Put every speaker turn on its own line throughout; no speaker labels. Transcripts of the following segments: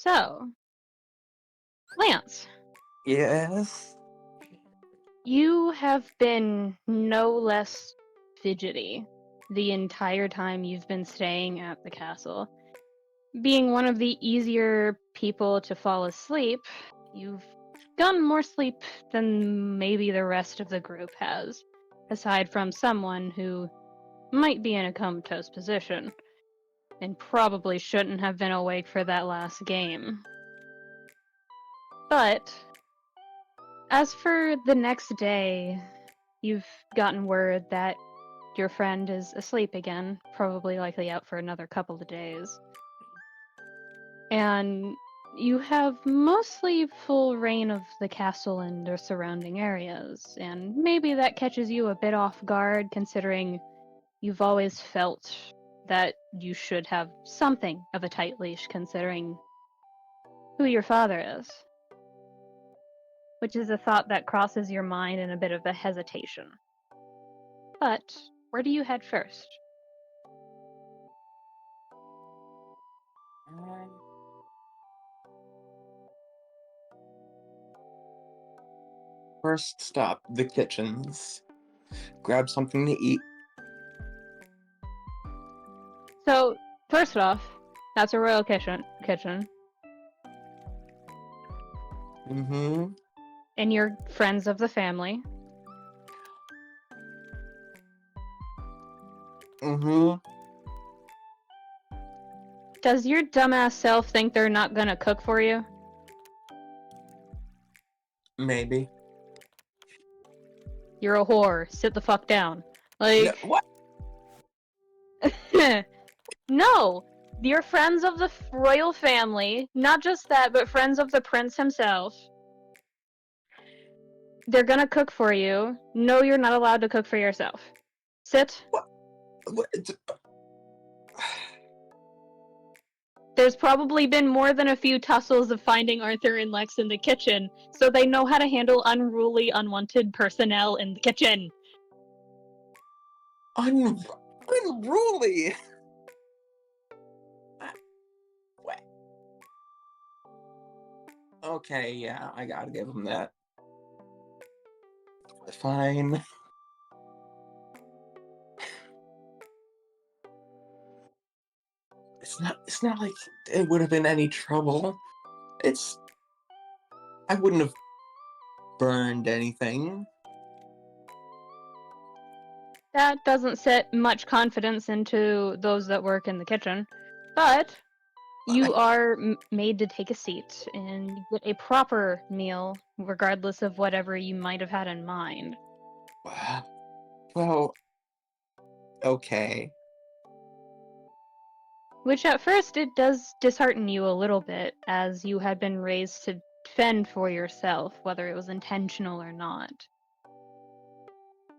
So, Lance,
Yes.
you have been no less fidgety the entire time you've been staying at the castle. Being one of the easier people to fall asleep, you've gotten more sleep than maybe the rest of the group has, aside from someone who might be in a comatose position and probably shouldn't have been awake for that last game. But as for the next day, you've gotten word that your friend is asleep again, probably likely out for another couple of days. And you have mostly full reign of the castle and the surrounding areas, and maybe that catches you a bit off guard considering you've always felt that you should have something of a tight leash considering who your father is. Which is a thought that crosses your mind in a bit of a hesitation. But where do you head first?
First stop, the kitchens. Grab something to eat.
So, first off, that's a royal kitchen.
Mm-hmm.
And you're friends of the family.
Mm-hmm.
Does your dumbass self think they're not gonna cook for you?
Maybe.
You're a whore. Sit the fuck down.
No,
Like,
what?
no! You're friends of the royal family. Not just that, but friends of the prince himself. They're gonna cook for you. No, you're not allowed to cook for yourself. Sit.
What?
There's probably been more than a few tussles of finding Arthur and Lex in the kitchen, so they know how to handle unruly, unwanted personnel in the kitchen.
Unruly. What? Okay, yeah, I gotta give him that. Fine. It's not like it would have been any trouble. It's I wouldn't have burned anything.
That doesn't set much confidence into those that work in the kitchen. But you are made to take a seat and get a proper meal, regardless of whatever you might have had in mind.
Well, okay.
Which at first it does dishearten you a little bit, as you had been raised to fend for yourself, whether it was intentional or not.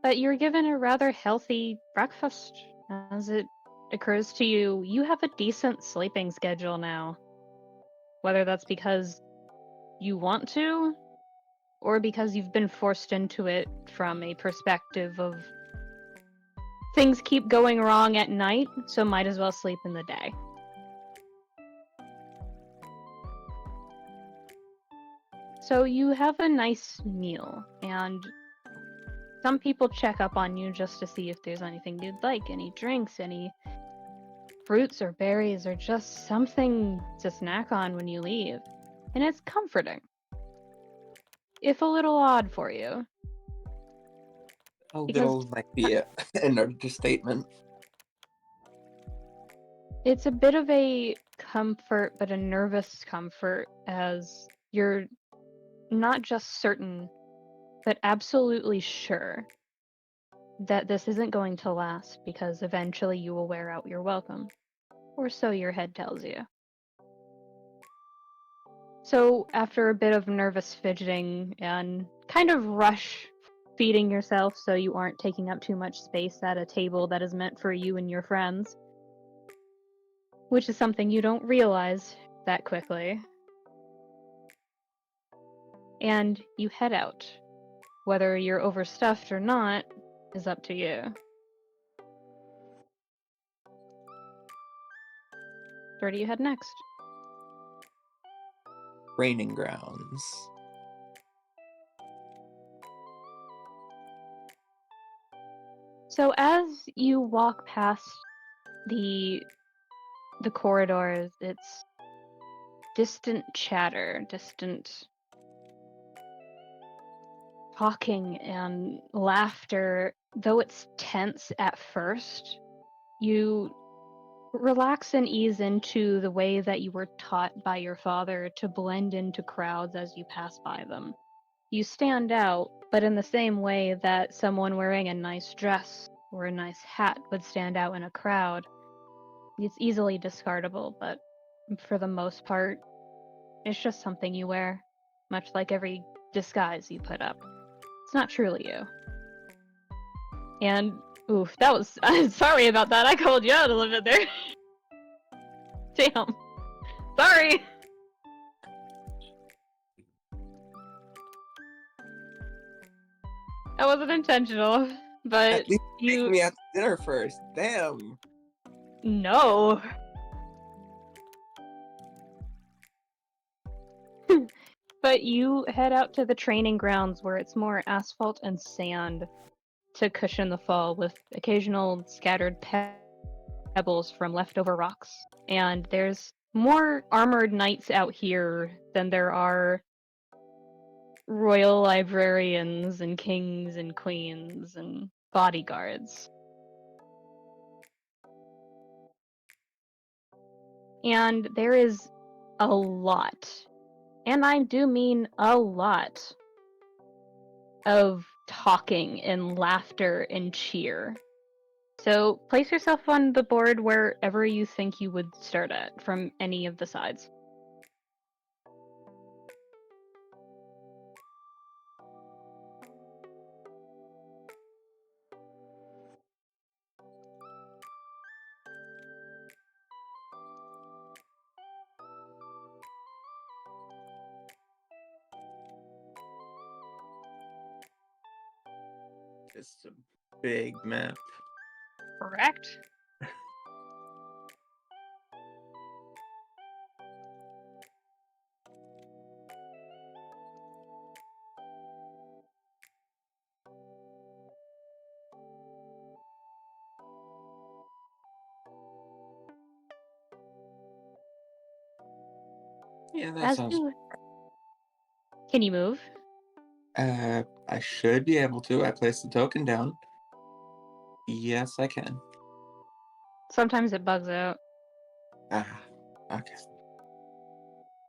But you're given a rather healthy breakfast. As it occurs to you, you have a decent sleeping schedule now. Whether that's because you want to, or because you've been forced into it from a perspective of things keep going wrong at night, so might as well sleep in the day. So you have a nice meal, and some people check up on you just to see if there's anything you'd like, any drinks, any fruits or berries, or just something to snack on when you leave. And it's comforting. If a little odd for you.
A
Because
little might be an understatement.
it's a bit of a comfort, but a nervous comfort, as you're not just certain, but absolutely sure that this isn't going to last, because eventually you will wear out your welcome. Or so your head tells you. So after a bit of nervous fidgeting and kind of rush feeding yourself so you aren't taking up too much space at a table that is meant for you and your friends, which is something you don't realize that quickly, and you head out. Whether you're overstuffed or not is up to you. Where do you head next?
training grounds.
So as you walk past the the corridors, it's distant chatter, distant talking and laughter. Though it's tense at first, you relax and ease into the way that you were taught by your father to blend into crowds as you pass by them. You stand out, but in the same way that someone wearing a nice dress or a nice hat would stand out in a crowd. It's easily discardable, but for the most part, it's just something you wear, much like every disguise you put up. It's not truly you. And oof, that was I'm sorry about that. I called you out a little bit there. Damn. Sorry. That wasn't intentional, but
At least take
you
me out to dinner first. Damn.
no. But you head out to the training grounds where it's more asphalt and sand to cushion the fall with occasional scattered pebbles from leftover rocks. And there's more armored knights out here than there are royal librarians and kings and queens and bodyguards. And there is a lot, and I do mean a lot, of talking and laughter and cheer. So place yourself on the board wherever you think you would start at from any of the sides.
Just a big map.
Correct.
Yeah, that
As
sounds.
you can you move?
I should be able to. I placed the token down. Yes, I can.
Sometimes it bugs out.
Ah, okay.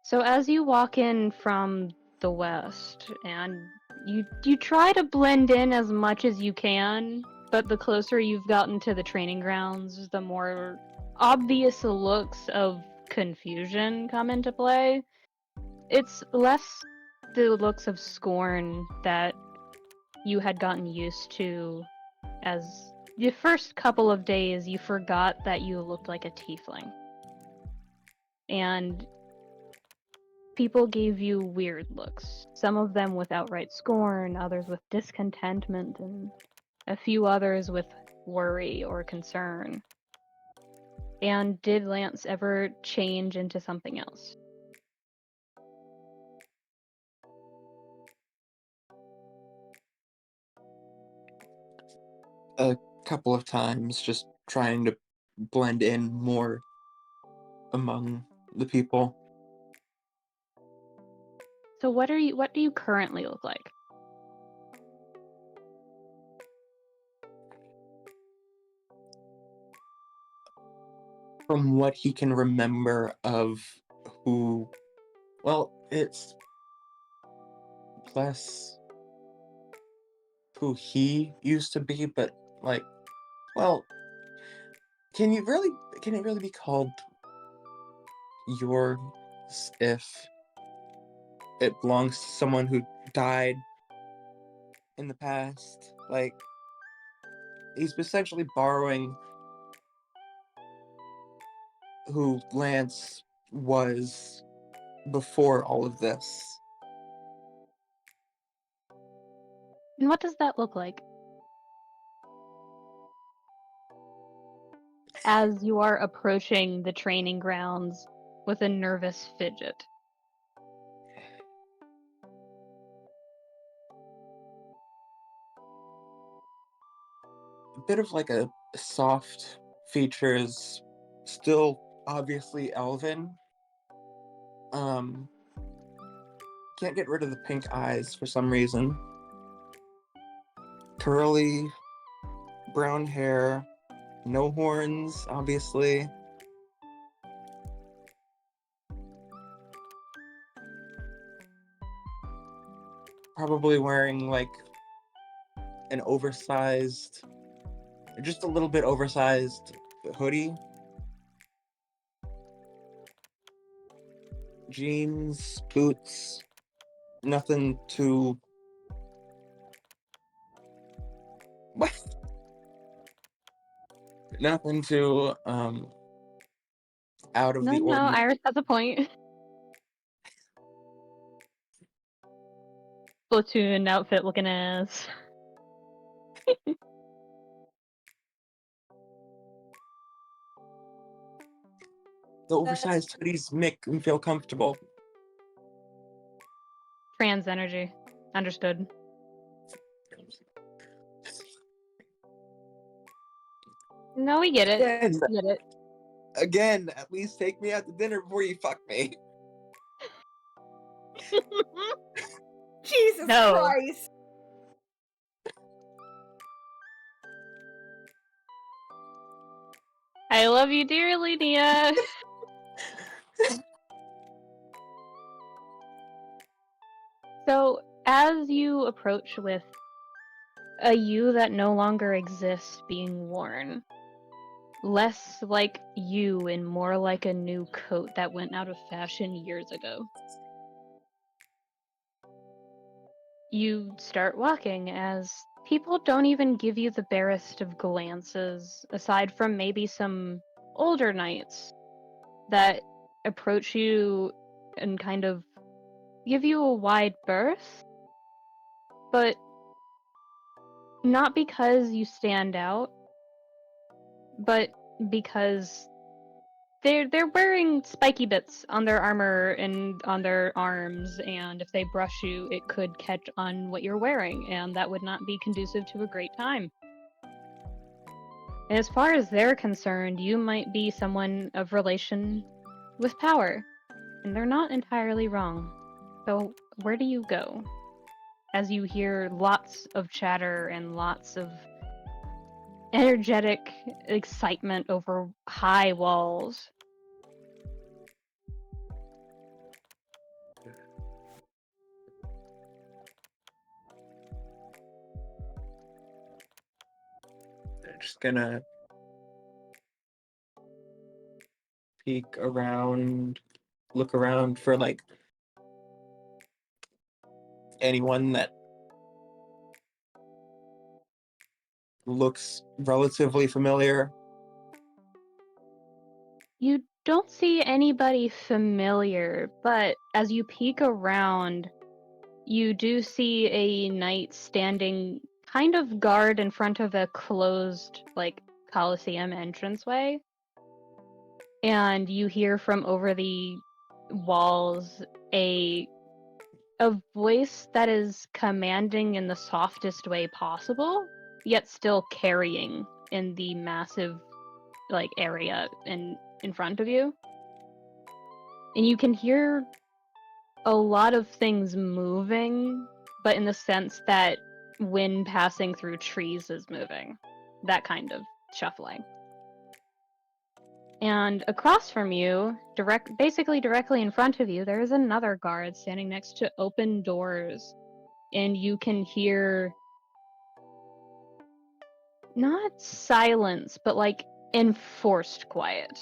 So as you walk in from the west and you try to blend in as much as you can, but the closer you've gotten to the training grounds, the more obvious looks of confusion come into play. It's less the looks of scorn that you had gotten used to as the first couple of days you forgot that you looked like a tiefling. And people gave you weird looks. Some of them with outright scorn, others with discontentment, and a few others with worry or concern. And did Lance ever change into something else?
A couple of times, just trying to blend in more among the people.
So what do you currently look like?
From what he can remember of who, well, it's less who he used to be, but like, well, can it really be called yours if it belongs to someone who died in the past? Like, he's essentially borrowing who Lance was before all of this.
And what does that look like? As you are approaching the training grounds with a nervous fidget.
a bit of like a soft features, still obviously elven. Um, can't get rid of the pink eyes for some reason. Curly brown hair, no horns, obviously. Probably wearing like an oversized, just a little bit oversized hoodie, jeans, boots, nothing too. What? Nothing too out of
No,
the
no,
ordinary.
Iris has a point. Platoon outfit looking ass.
The oversized hoodies make me feel comfortable.
Trans energy. Understood. No, we get it.
Again,
We get it.
again, at least take me out to dinner before you fuck me.
Jesus
No.
Christ.
I love you dearly, Nia. So, as you approach with a you that no longer exists being worn, less like you and more like a new coat that went out of fashion years ago, you start walking as people don't even give you the barest of glances, aside from maybe some older knights that approach you and kind of give you a wide berth, but not because you stand out, but because they're wearing spiky bits on their armor and on their arms, and if they brush you, it could catch on what you're wearing, and that would not be conducive to a great time. And as far as they're concerned, you might be someone of relation with power, and they're not entirely wrong. So, where do you go? As you hear lots of chatter and lots of energetic excitement over high walls.
They're just gonna peek around, look around for like anyone that looks relatively familiar.
You don't see anybody familiar, but as you peek around, you do see a knight standing kind of guard in front of a closed, like, Coliseum entranceway. And you hear from over the walls a voice that is commanding in the softest way possible, yet still carrying in the massive, like, area in front of you. And you can hear a lot of things moving, but in the sense that wind passing through trees is moving. That kind of shuffling. And across from you, basically directly in front of you, there is another guard standing next to open doors. And you can hear not silence, but like enforced quiet.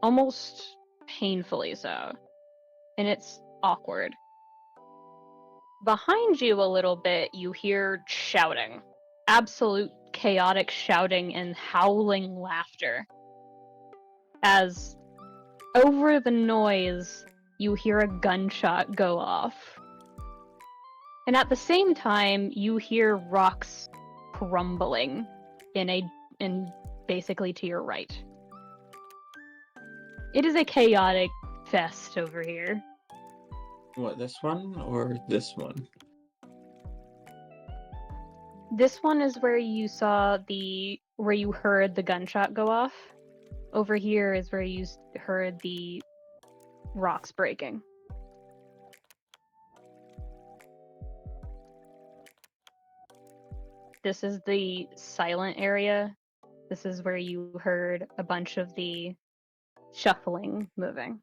Almost painfully so. And it's awkward. Behind you a little bit, you hear shouting. Absolute chaotic shouting and howling laughter. As over the noise, you hear a gunshot go off. And at the same time, you hear rocks crumbling in basically to your right. It is a chaotic fest over here.
What, this one or this one?
This one is where you saw where you heard the gunshot go off. Over here is where you heard the rocks breaking. This is the silent area. This is where you heard a bunch of the shuffling moving.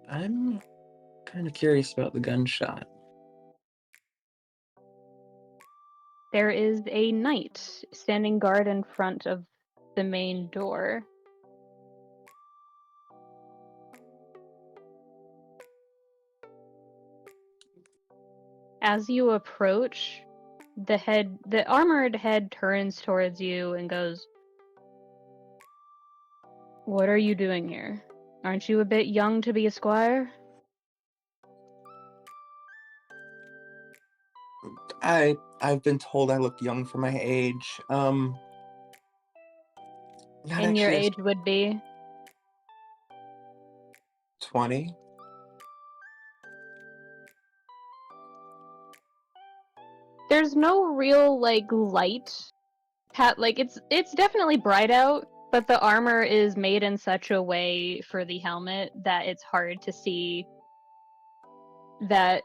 I'm kind of curious about the gunshot.
There is a knight standing guard in front of the main door. As you approach, the armored head turns towards you and goes, "What are you doing here? Aren't you a bit young to be a squire?"
I've been told I look young for my age. Not
And your
actually
age would be?
20.
There's no real light. It's definitely bright out, but the armor is made in such a way for the helmet that it's hard to see that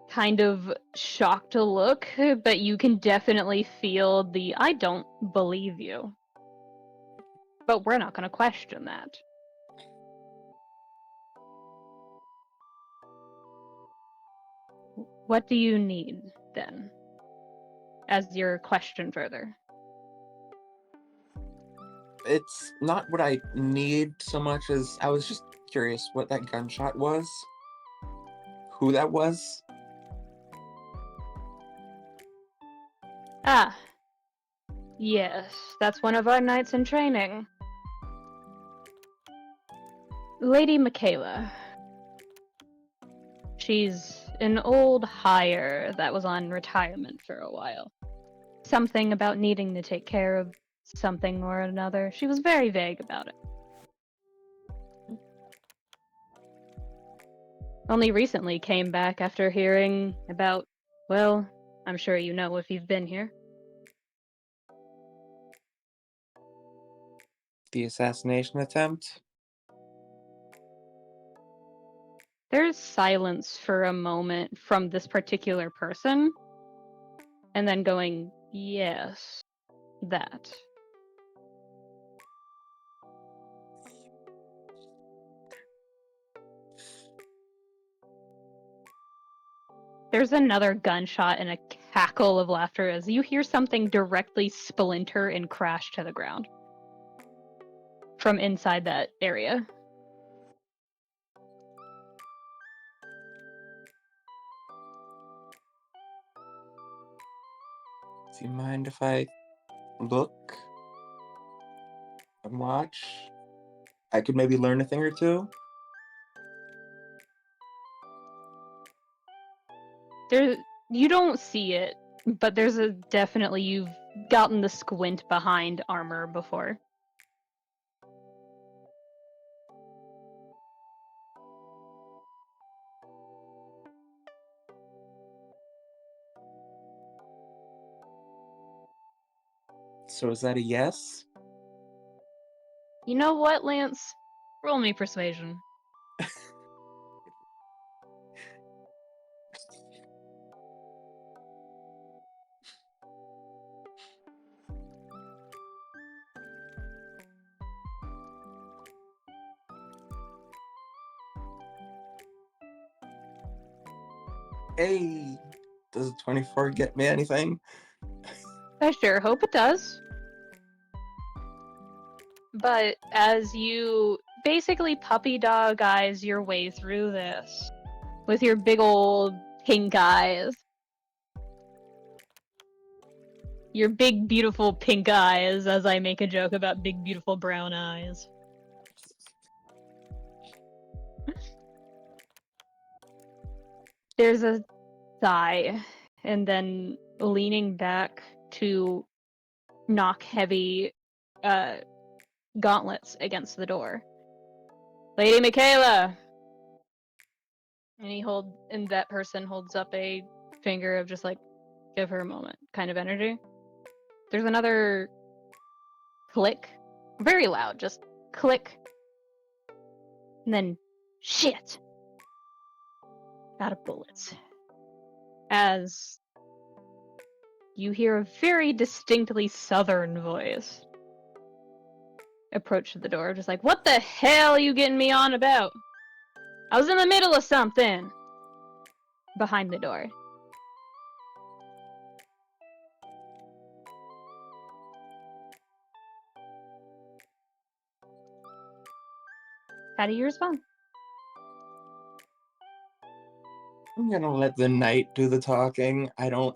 kind of shocked look, but you can definitely feel the "I don't believe you." But we're not going to question that. What do you need, then, as your question further?
It's not what I need so much as I was just curious what that gunshot was. Who that was.
Ah, yes, that's one of our knights in training. Lady Michaela. She's an old hire that was on retirement for a while. Something about needing to take care of something or another. She was very vague about it. Only recently came back after hearing about, well, I'm sure you know if you've been here.
The assassination attempt.
There's silence for a moment from this particular person, and then going, yes, that. There's another gunshot and a cackle of laughter as you hear something directly splinter and crash to the ground from inside that area.
Do you mind if I look and watch? I could maybe learn a thing or two.
You don't see it, but definitely you've gotten the squint behind armor before.
So is that a yes?
You know what, Lance? Roll me persuasion.
Hey, does a 24 get me anything?
I sure hope it does. But as you basically puppy dog eyes your way through this with your big old pink eyes, your big beautiful pink eyes, as I make a joke about big beautiful brown eyes. There's a sigh, and then leaning back to knock heavy gauntlets against the door. Lady Michaela! And that person holds up a finger of just like, give her a moment kind of energy. There's another click, very loud, just click, and then shit, out of bullets. As you hear a very distinctly southern voice approach the door, just like, what the hell are you getting me on about? I was in the middle of something. Behind the door. How do you respond?
I'm gonna let the knight do the talking. I don't.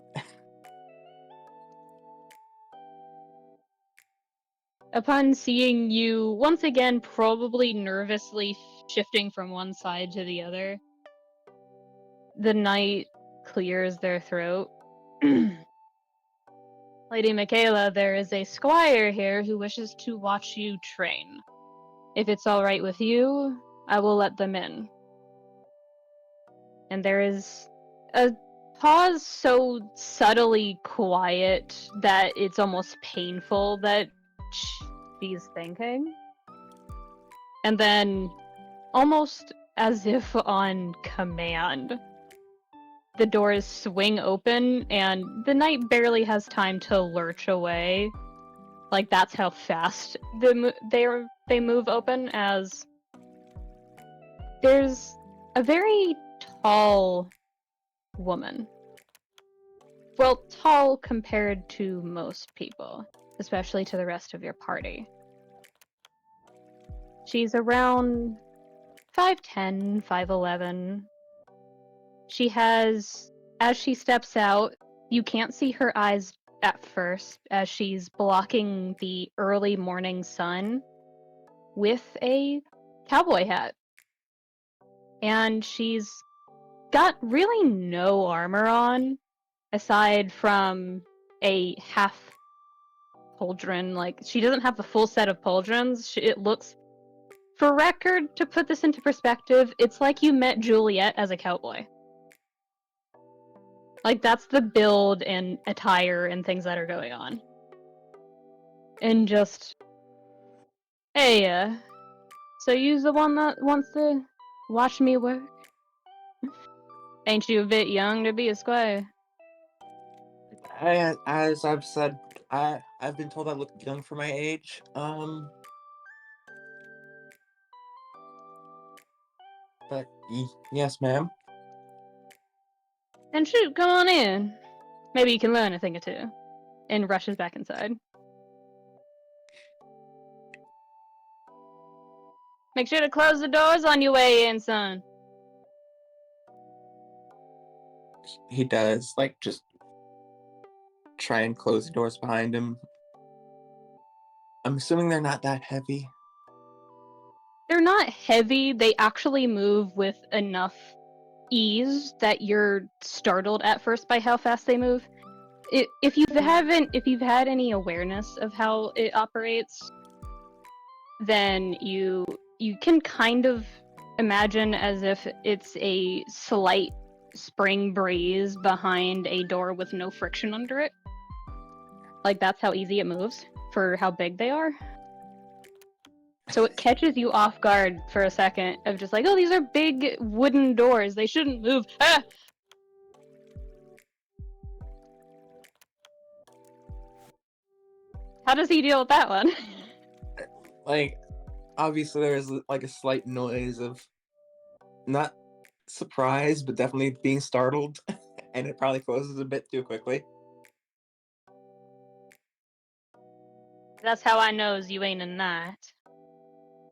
Upon seeing you once again probably nervously shifting from one side to the other, the knight clears their throat. Lady Michaela, there is a squire here who wishes to watch you train. If it's all right with you, I will let them in. And there is a pause so subtly quiet that it's almost painful that she's thinking. And then, almost as if on command, the doors swing open and the knight barely has time to lurch away. Like, that's how fast they move open, as there's a very tall woman. Well, tall compared to most people, especially to the rest of your party. She's around 5'10", 5'11". She has, as she steps out, you can't see her eyes at first, as she's blocking the early morning sun with a cowboy hat. And she's got really no armor on, aside from a half pauldron. Like, she doesn't have the full set of pauldrons. It looks, for record, to put this into perspective, it's like you met Juliet as a cowboy. Like, that's the build and attire and things that are going on. And just, hey, so you's the one that wants to watch me work? Ain't you a bit young to be a squire?
As I've said, I've been told I look young for my age. But yes, ma'am.
Then shoot, come on in. Maybe you can learn a thing or two. And rushes back inside. Make sure to close the doors on your way in, son.
He does, like, just try and close the doors behind him. I'm assuming they're not that heavy.
They're not heavy. They actually move with enough ease that you're startled at first by how fast they move. If you've had any awareness of how it operates, then you can kind of imagine as if it's a slight spring breeze behind a door with no friction under it. Like, that's how easy it moves for how big they are. So it catches you off guard for a second of just like, oh, these are big wooden doors. They shouldn't move. Ah! How does he deal with that one?
Like, obviously there's like a slight noise of not surprise, but definitely being startled, and it probably closes a bit too quickly.
That's how I knows you ain't a knight.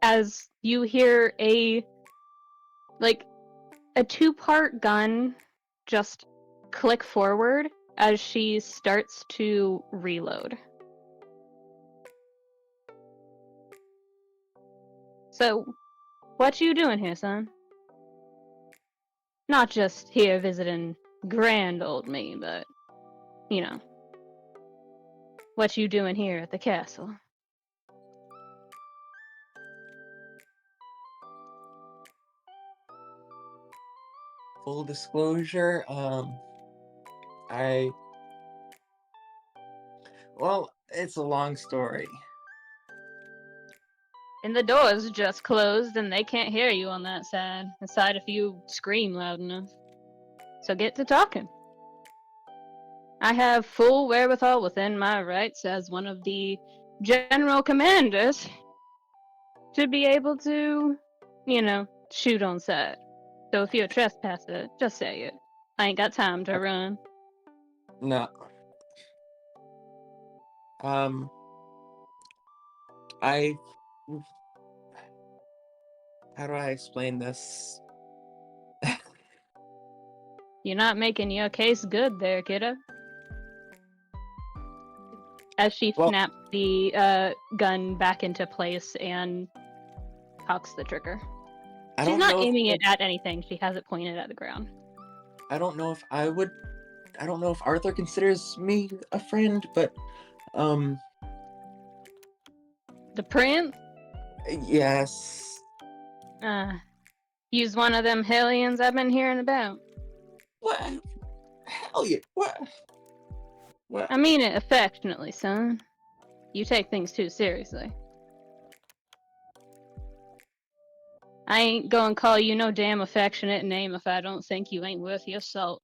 As you hear a 2-part gun just click forward as she starts to reload. So, what you doing here, son? Not just here visiting grand old me, but, you know, what you doing here at the castle?
Full disclosure, I Well, it's a long story.
And the door's just closed and they can't hear you on that side, aside if you scream loud enough. So get to talking. I have full wherewithal within my rights as one of the general commanders to be able to, shoot on sight. So if you're a trespasser, just say it. I ain't got time to run.
No. I. How do I explain this?
You're not making your case good there, kiddo. As she
Well,
snaps the gun back into place and cocks the trigger.
I
She's
don't
not
know if
aiming it at anything. She has it pointed at the ground.
I don't know if I would. I don't know if Arthur considers me a friend, but
The prince?
yes.
He's one of them hellions I've been hearing about.
What? Hell yeah! What? What?
I mean it affectionately, son. You take things too seriously. I ain't gonna call you no damn affectionate name if I don't think you ain't worth your salt.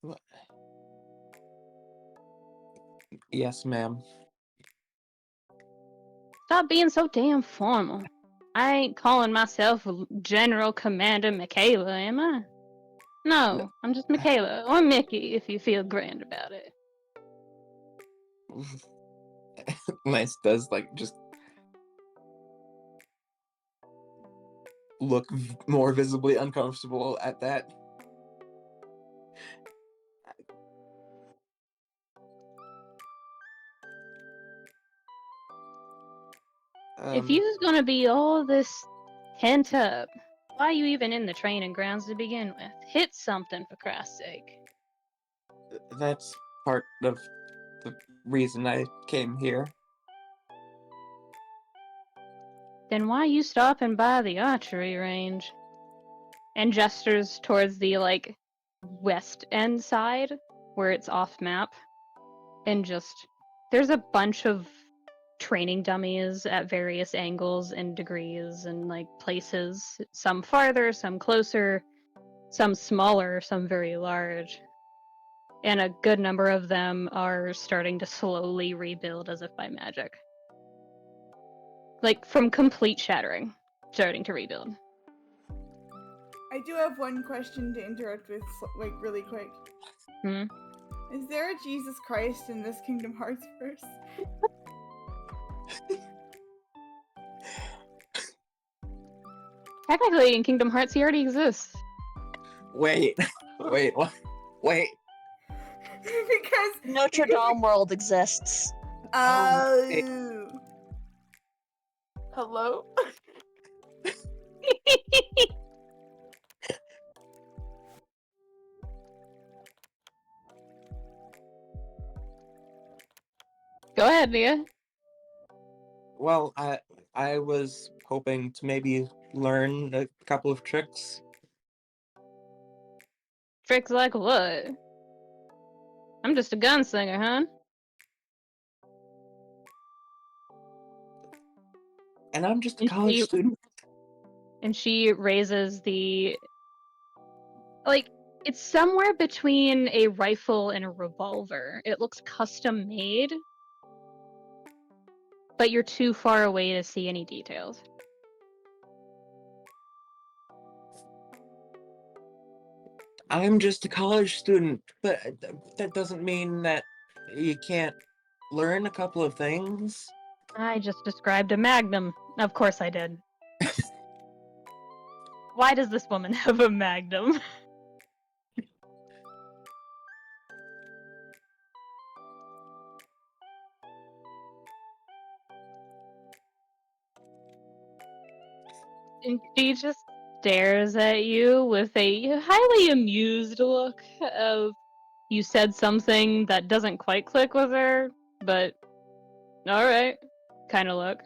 What? Yes, ma'am.
Stop being so damn formal. I ain't calling myself General Commander Michaela, am I? No, I'm just Michaela, or Mickey if you feel grand about it.
Lance does just look more visibly uncomfortable at that.
If you's gonna be all this pent up, why are you even in the training grounds to begin with? Hit something for Christ's sake.
That's part of the reason I came here.
Then why you stopping by the archery range? And gestures towards the west end side where it's off map. And there's a bunch of training dummies at various angles and degrees and places. Some farther, some closer, some smaller, some very large. And a good number of them are starting to slowly rebuild as if by magic. From complete shattering, starting to rebuild.
I do have one question to interrupt with, really quick. Is there a Jesus Christ in this Kingdom Hearts verse?
Technically, in Kingdom Hearts, he already exists.
Wait, what? Wait.
Because
Notre Dame world exists.
Oh. Hello?
Go ahead, Mia.
Well, I was hoping to maybe learn a couple of tricks.
Tricks like what? I'm just a gunslinger, huh?
And I'm just a college student.
And she raises the... it's somewhere between a rifle and a revolver. It looks custom made, but you're too far away to see any details.
I'm just a college student, but that doesn't mean that you can't learn a couple of things.
I just described a magnum. Of course I did. Why does this woman have a magnum? And she just stares at you with a highly amused look of you said something that doesn't quite click with her, but alright kind of look.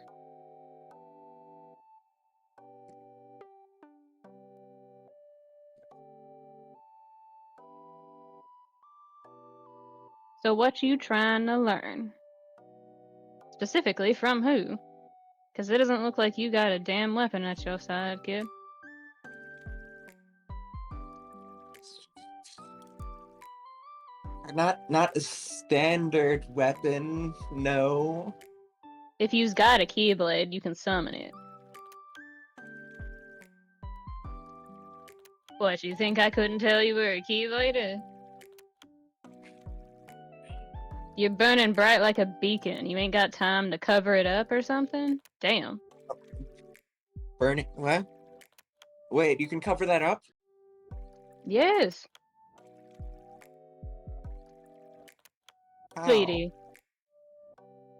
So what you trying to learn? Specifically from who? Because it doesn't look like you got a damn weapon at your side, kid.
Not a standard weapon, no.
If you've got a keyblade, you can summon it. What, you think I couldn't tell you were a keyblader? You're burning bright like a beacon. You ain't got time to cover it up or something? Damn.
Burning what? Wait, you can cover that up?
Yes.
How?
Sweetie.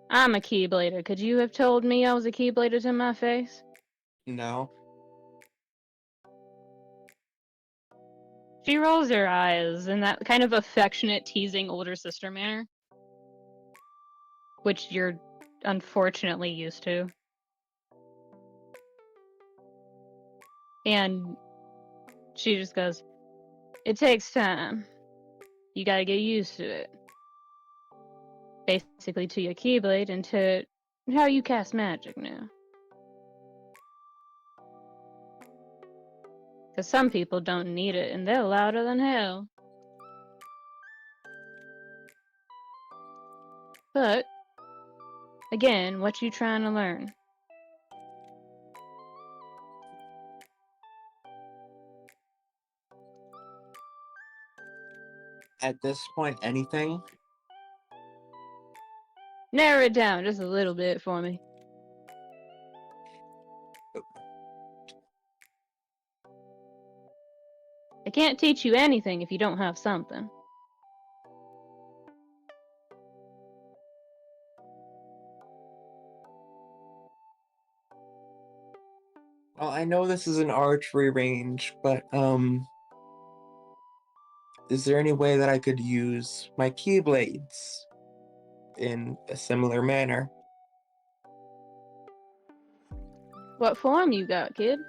I'm a keyblader. Could you have told me I was a keyblader to my face?
No.
She rolls her eyes in that kind of affectionate, teasing older sister manner. Which you're unfortunately used to. And she just goes, it takes time. You gotta get used to it. Basically to your keyblade and to how you cast magic now. Because some people don't need it and they're louder than hell. But, again, what you trying to learn?
At this point, anything?
Narrow it down just a little bit for me. I can't teach you anything if you don't have something.
Well, I know this is an archery range, but, is there any way that I could use my keyblades in a similar manner?
What form you got, kid?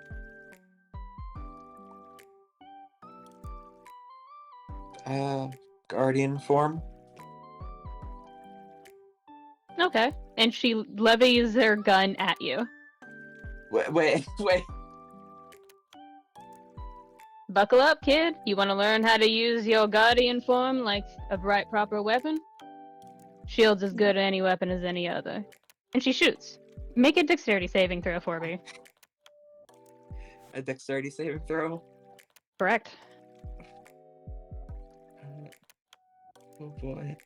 Guardian form?
Okay. And she levies her gun at you.
Wait.
Buckle up, kid. You want to learn how to use your guardian form like a right proper weapon? Shield's as good at any weapon as any other. And she shoots. Make a dexterity saving throw for me.
A dexterity saving throw?
Correct.
Oh boy.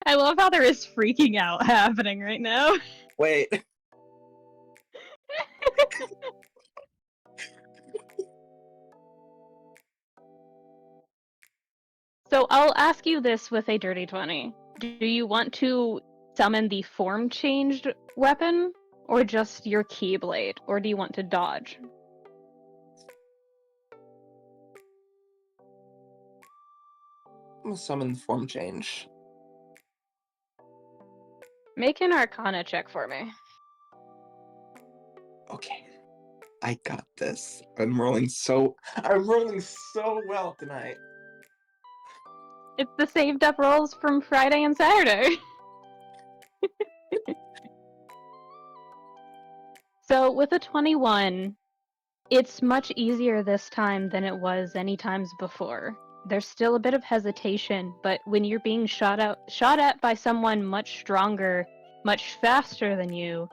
I love how there is freaking out happening right now.
Wait.
So I'll ask you this with a dirty 20. Do you want to summon the form changed weapon or just your keyblade? Or do you want to dodge?
I'm gonna summon the form change.
Make an Arcana check for me.
Okay. I got this. I'm rolling so well tonight.
It's the saved up rolls from Friday and Saturday. So with a 21, it's much easier this time than it was any times before. There's still a bit of hesitation, but when you're being shot at by someone much stronger, much faster than you,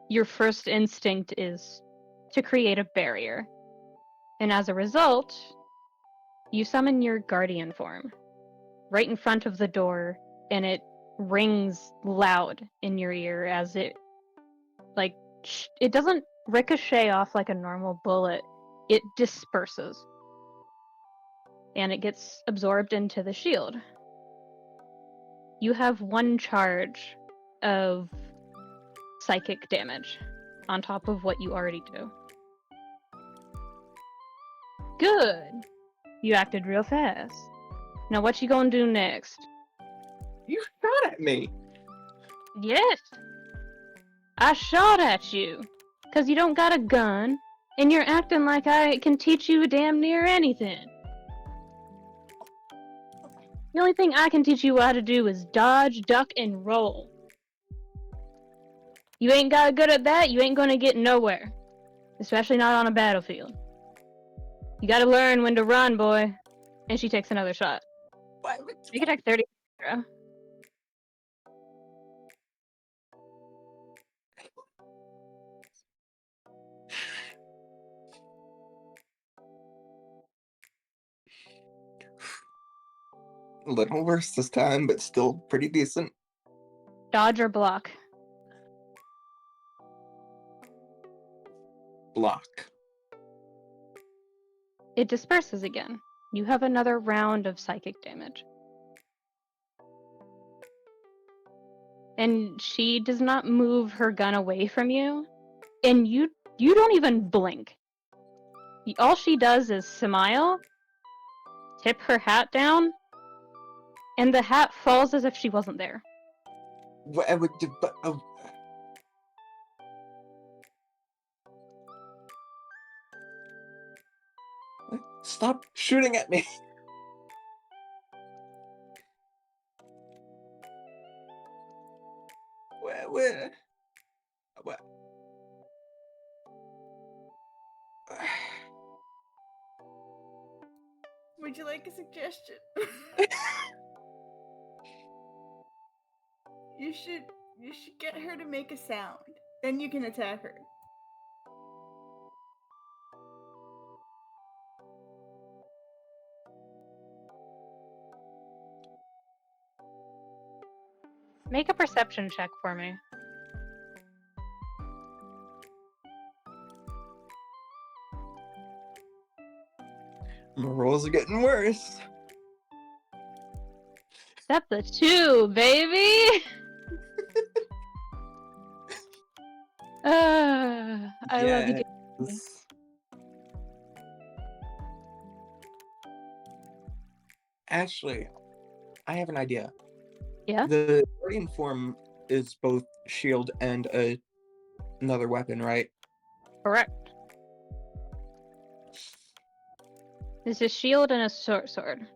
your first instinct is to create a barrier. And as a result, you summon your guardian form right in front of the door, and it rings loud in your ear as it doesn't ricochet off like a normal bullet. It disperses. And it gets absorbed into the shield. You have one charge of psychic damage on top of what you already do. Good! You acted real fast. Now what you gonna do next?
You shot at me!
Yes! I shot at you! 'Cause you don't got a gun, and you're acting like I can teach you damn near anything. The only thing I can teach you how to do is dodge, duck, and roll. You ain't got good at that, you ain't gonna get nowhere. Especially not on a battlefield. You gotta learn when to run, boy. And she takes another shot. You can take 30.
A little worse this time, but still pretty decent.
Dodge or block?
Block.
It disperses again. You have another round of psychic damage. And she does not move her gun away from you. And you don't even blink. All she does is smile, tip her hat down, and the hat falls as if she wasn't there.
Stop shooting at me! Where? What?
Would you like a suggestion? You should get her to make a sound. Then you can attack her.
Make a perception check for me.
My rolls are getting worse.
That's a 2, baby! I love you.
Yes. Actually, I have an idea.
Yeah?
The guardian form is both shield and another weapon, right?
Correct. It's a shield and a sword.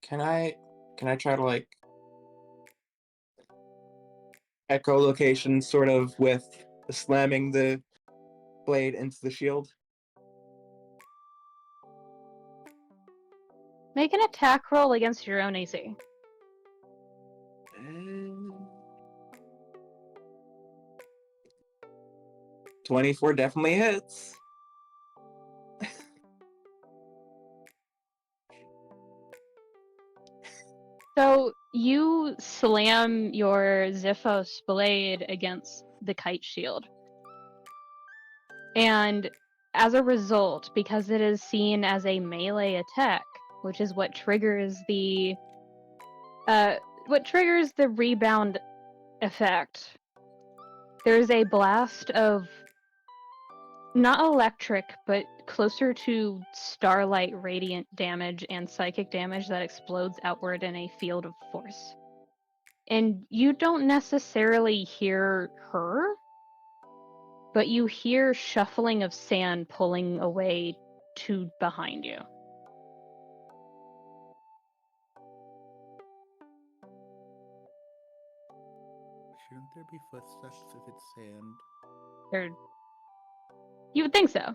Can I try to like echolocation sort of with slamming the blade into the shield?
Make an attack roll against your own AC.
24 definitely hits.
So you slam your Ziphos blade against the kite shield. And as a result, because it is seen as a melee attack, which is what triggers the rebound effect, there's a blast of not electric, but closer to starlight radiant damage and psychic damage that explodes outward in a field of force. And you don't necessarily hear her, but you hear shuffling of sand pulling away to behind you.
Shouldn't there be footsteps if it's sand?
You would think so.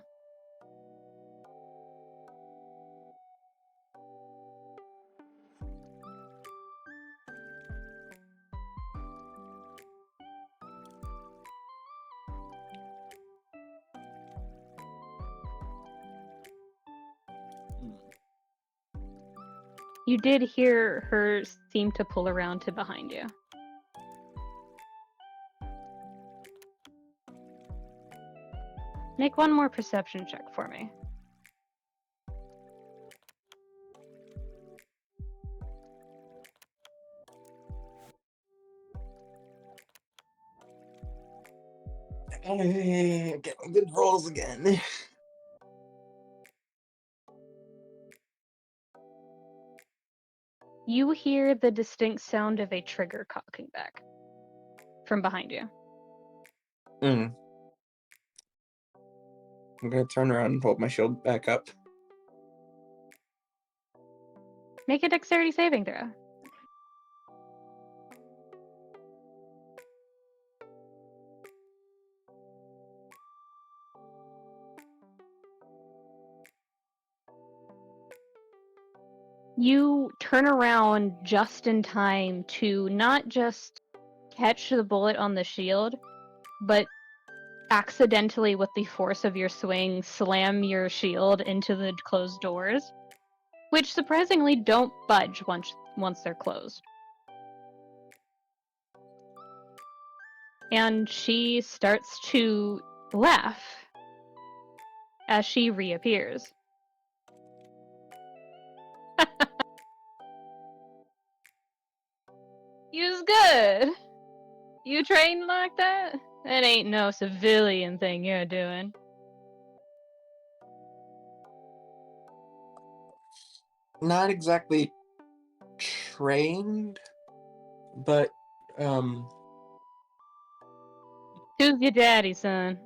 You did hear her seem to pull around to behind you. Make one more perception check for me.
Getting good rolls again.
You hear the distinct sound of a trigger cocking back from behind you.
I'm gonna turn around and hold my shield back up.
Make a dexterity saving throw. You turn around just in time to not just catch the bullet on the shield, but accidentally, with the force of your swing, slam your shield into the closed doors, which surprisingly don't budge once they're closed. And she starts to laugh as she reappears. You's good. You trained like that? That ain't no civilian thing you're doing.
Not exactly trained, but
Who's your daddy, son?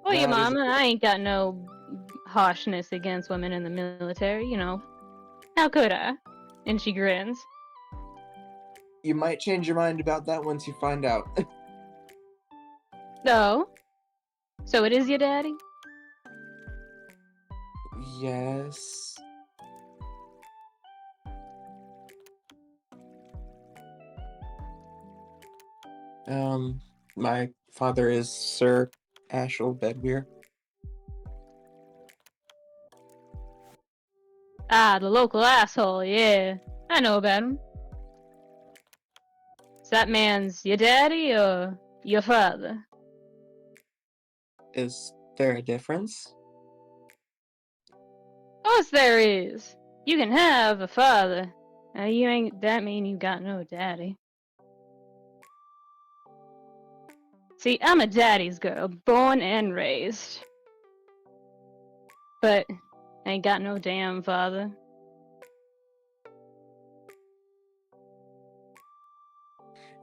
Well, your
that is
mama. I ain't got no harshness against women in the military, you know. How could I? And she grins.
you might change your mind about that once you find out.
No. So it is your daddy?
Yes. My father is Sir Ashel Bedweir.
Ah, the local asshole, yeah. I know about him. Is that man's your daddy or your father?
Is there a difference?
Of course there is. You can have a father. Now you ain't that mean you got no daddy. See, I'm a daddy's girl, born and raised. But I ain't got no damn father.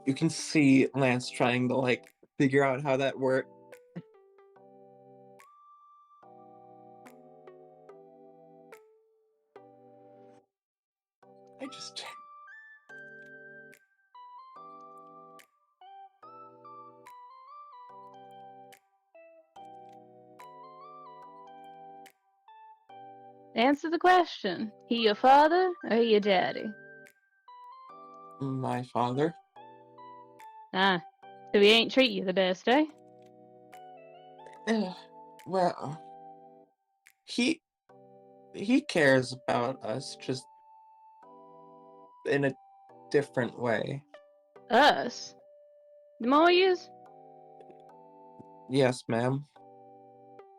You can see Lance trying to, like, figure out how that worked. I just...
Answer the question. He your father or he your daddy?
My father?
Ah, so he ain't treat you the best, eh?
Well, he cares about us, just in a different way.
Us? The Moyas?
Yes, ma'am.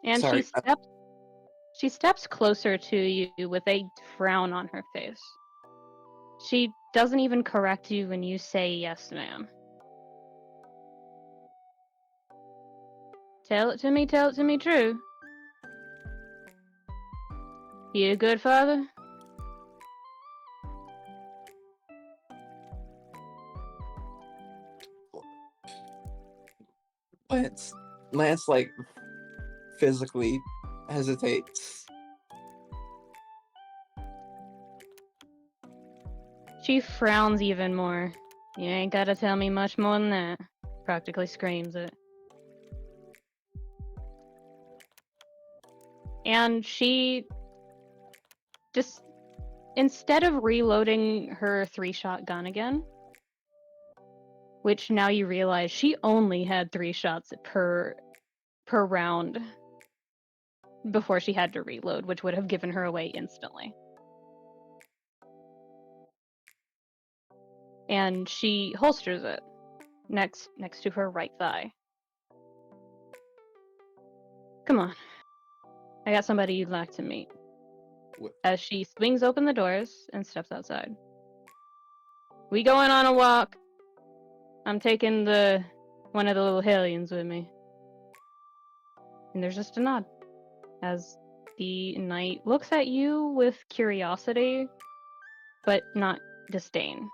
And
Sorry.
she steps closer to you with a frown on her face. She doesn't even correct you when you say yes, ma'am. Tell it to me true. You a good father?
Lance, like, physically hesitates.
She frowns even more. You ain't gotta tell me much more than that. Practically screams it. And she just, instead of reloading her 3-shot gun again, which now you realize she only had 3 shots per round before she had to reload, which would have given her away instantly. And she holsters it next to her right thigh. Come on. I got somebody you'd like to meet.
What?
As she swings open the doors and steps outside. We going on a walk. I'm taking one of the little Helians with me. And there's just a nod as the knight looks at you with curiosity, but not disdain.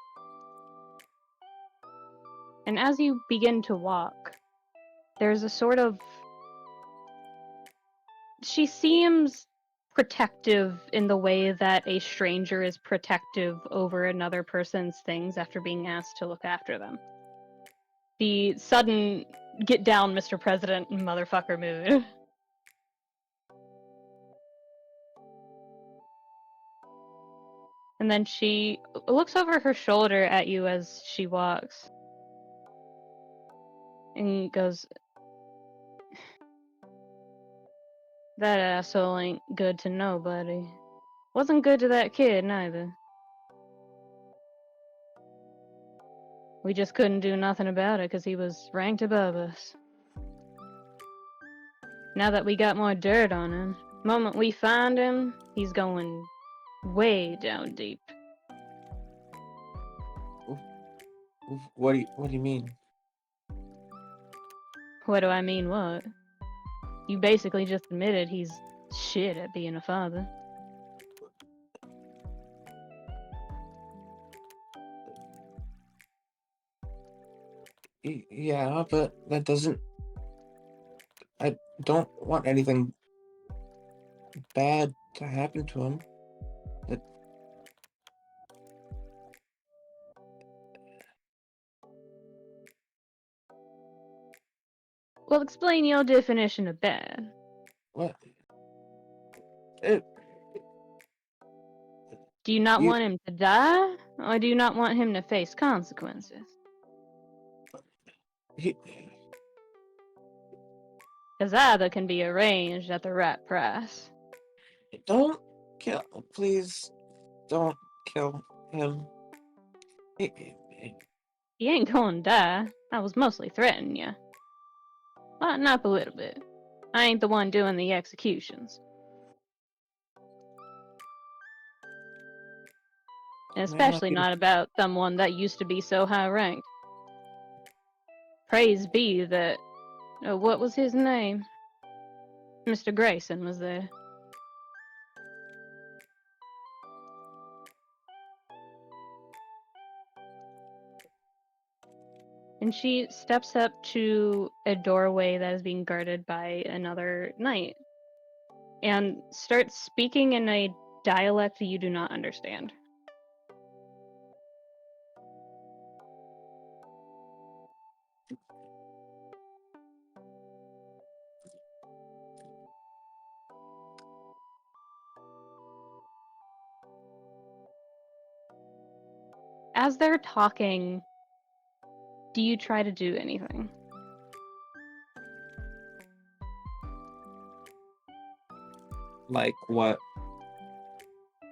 And as you begin to walk, there's a sort of she seems protective in the way that a stranger is protective over another person's things after being asked to look after them. The sudden get down, Mr. President, motherfucker mood. And then she looks over her shoulder at you as she walks. And goes, that asshole ain't good to nobody. Wasn't good to that kid, neither. We just couldn't do nothing about it because he was ranked above us. Now that we got more dirt on him, the moment we find him, he's going way down deep.
What do you mean?
What do I mean, what? You basically just admitted he's shit at being a father.
Yeah, but that doesn't... I don't want anything bad to happen to him.
Well, explain your definition of bad.
What?
Do you not want him to die, or do you not want him to face consequences? Because either can be arranged at the right price.
Don't kill... Please, don't kill him.
He ain't gonna die. I was mostly threatening you. Lighten up a little bit. I ain't the one doing the executions. And especially not about someone that used to be so high ranked. Praise be that... what was his name? Mr. Grayson was there. And she steps up to a doorway that is being guarded by another knight and starts speaking in a dialect you do not understand. As they're talking, do you try to do anything?
Like what?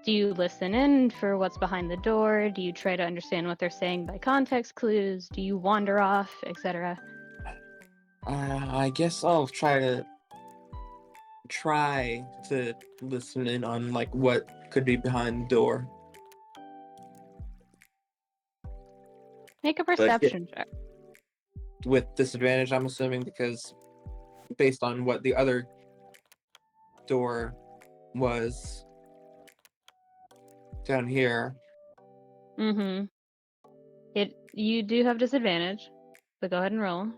Do you listen in for what's behind the door? Do you try to understand what they're saying by context clues? Do you wander off, etc.?
I guess I'll try to listen in on like what could be behind the door.
Make a perception check.
With disadvantage, I'm assuming, because based on what the other door was down here.
Mm-hmm. You do have disadvantage, so go ahead and roll.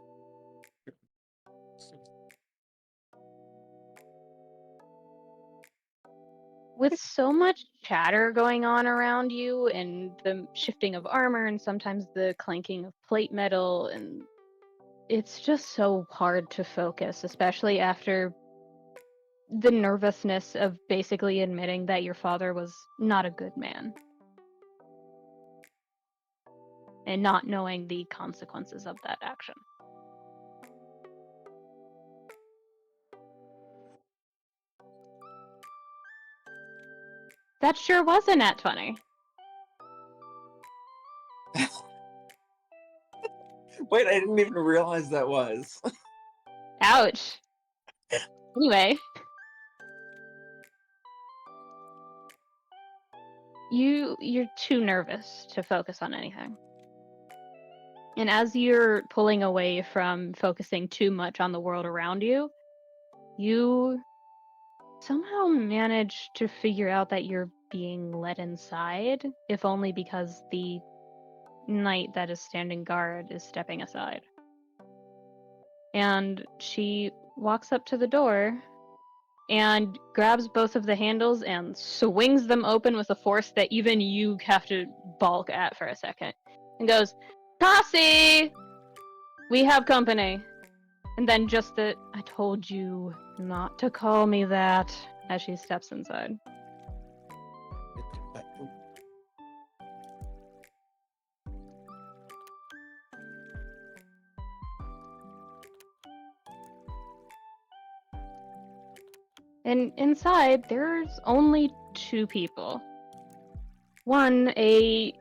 With so much chatter going on around you and the shifting of armor and sometimes the clanking of plate metal, and it's just so hard to focus, especially after the nervousness of basically admitting that your father was not a good man and not knowing the consequences of that action. That sure was a nat 20.
Wait, I didn't even realize that was.
Ouch. Anyway. You're too nervous to focus on anything. And as you're pulling away from focusing too much on the world around you, you somehow manage to figure out that you're being led inside, if only because the knight that is standing guard is stepping aside. And she walks up to the door and grabs both of the handles and swings them open with a force that even you have to balk at for a second. And goes, Cassie! We have company. And then just the, I told you not to call me that, as she steps inside. And inside, there's only two people. One, a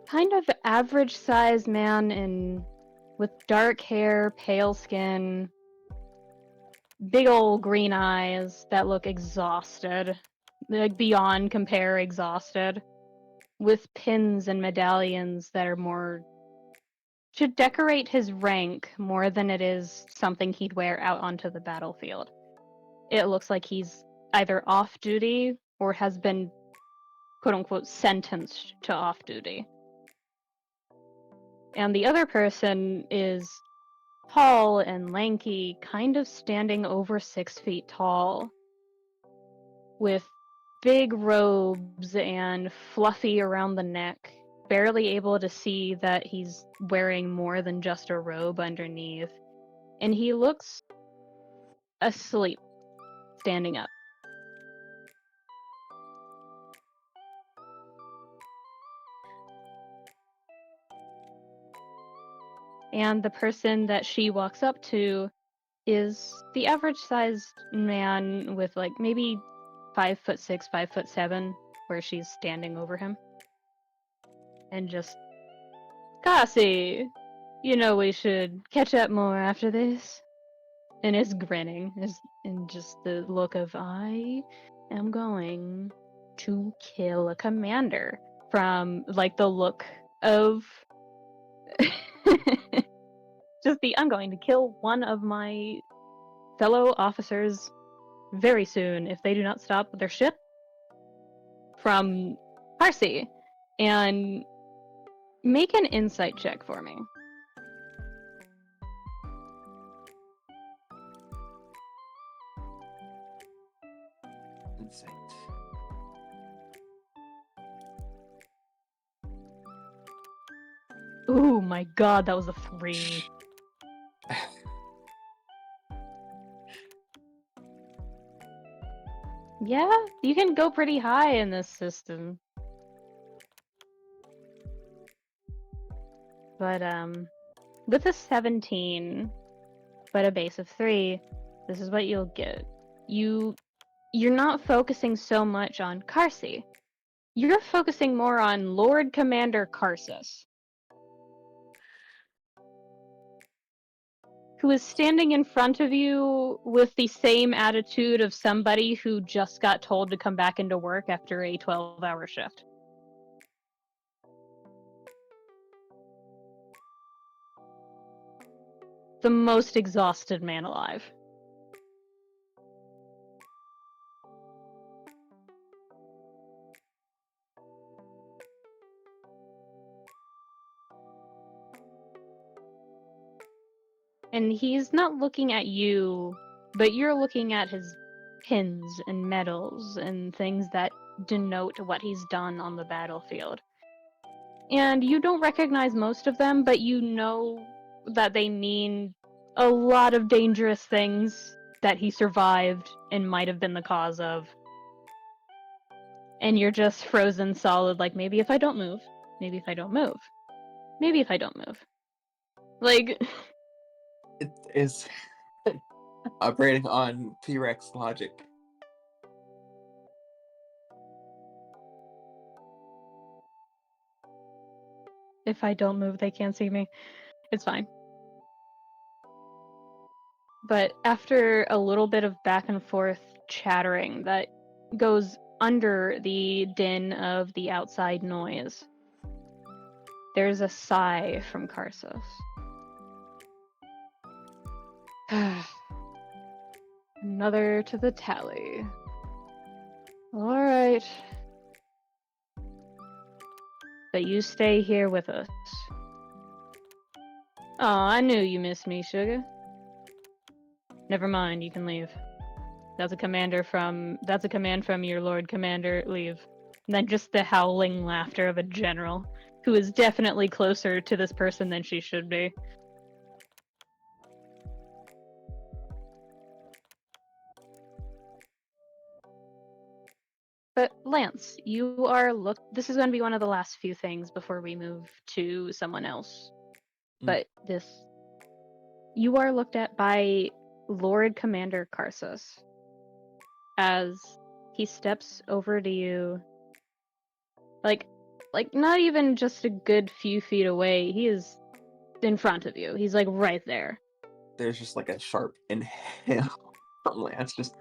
kind of average-sized man with dark hair, pale skin, big old green eyes that look exhausted, like beyond compare exhausted, with pins and medallions that are more to decorate his rank more than it is something he'd wear out onto the battlefield. It looks like he's either off duty or has been quote-unquote sentenced to off-duty. And the other person is tall and lanky, kind of standing over 6 feet tall, with big robes and fluffy around the neck, barely able to see that he's wearing more than just a robe underneath. And he looks asleep, standing up. And the person that she walks up to is the average-sized man with like maybe 5'6", 5'7", where she's standing over him. And just, Cassie, you know we should catch up more after this. And is grinning, in just the look of, I am going to kill a commander. From like the look of just the, I'm going to kill one of my fellow officers very soon if they do not stop with their ship. From Parsi. And make an insight check for me.
Insight.
Ooh, my god, that was a 3. Yeah, you can go pretty high in this system. But, with a 17, but a base of 3, this is what you'll get. You're not focusing so much on Karsi. You're focusing more on Lord Commander Karsus, who is standing in front of you with the same attitude of somebody who just got told to come back into work after a 12-hour shift. The most exhausted man alive. And he's not looking at you, but you're looking at his pins and medals and things that denote what he's done on the battlefield. And you don't recognize most of them, but you know that they mean a lot of dangerous things that he survived and might have been the cause of. And you're just frozen solid, like, maybe if I don't move, maybe if I don't move, maybe if I don't move. Like...
It is operating on T-Rex logic.
If I don't move, they can't see me. It's fine. But after a little bit of back and forth chattering that goes under the din of the outside noise, there's a sigh from Karsos. Another to the tally. Alright. But you stay here with us. Oh, I knew you missed me, sugar. Never mind, you can leave. That's a command from your Lord Commander. Leave. And then just the howling laughter of a general, who is definitely closer to this person than she should be. But Lance, you are this is going to be one of the last few things before we move to someone else. But you are looked at by Lord Commander Karsus as he steps over to you, like not even just a good few feet away. He is in front of you. He's like right there.
There's just like a sharp inhale from Lance, just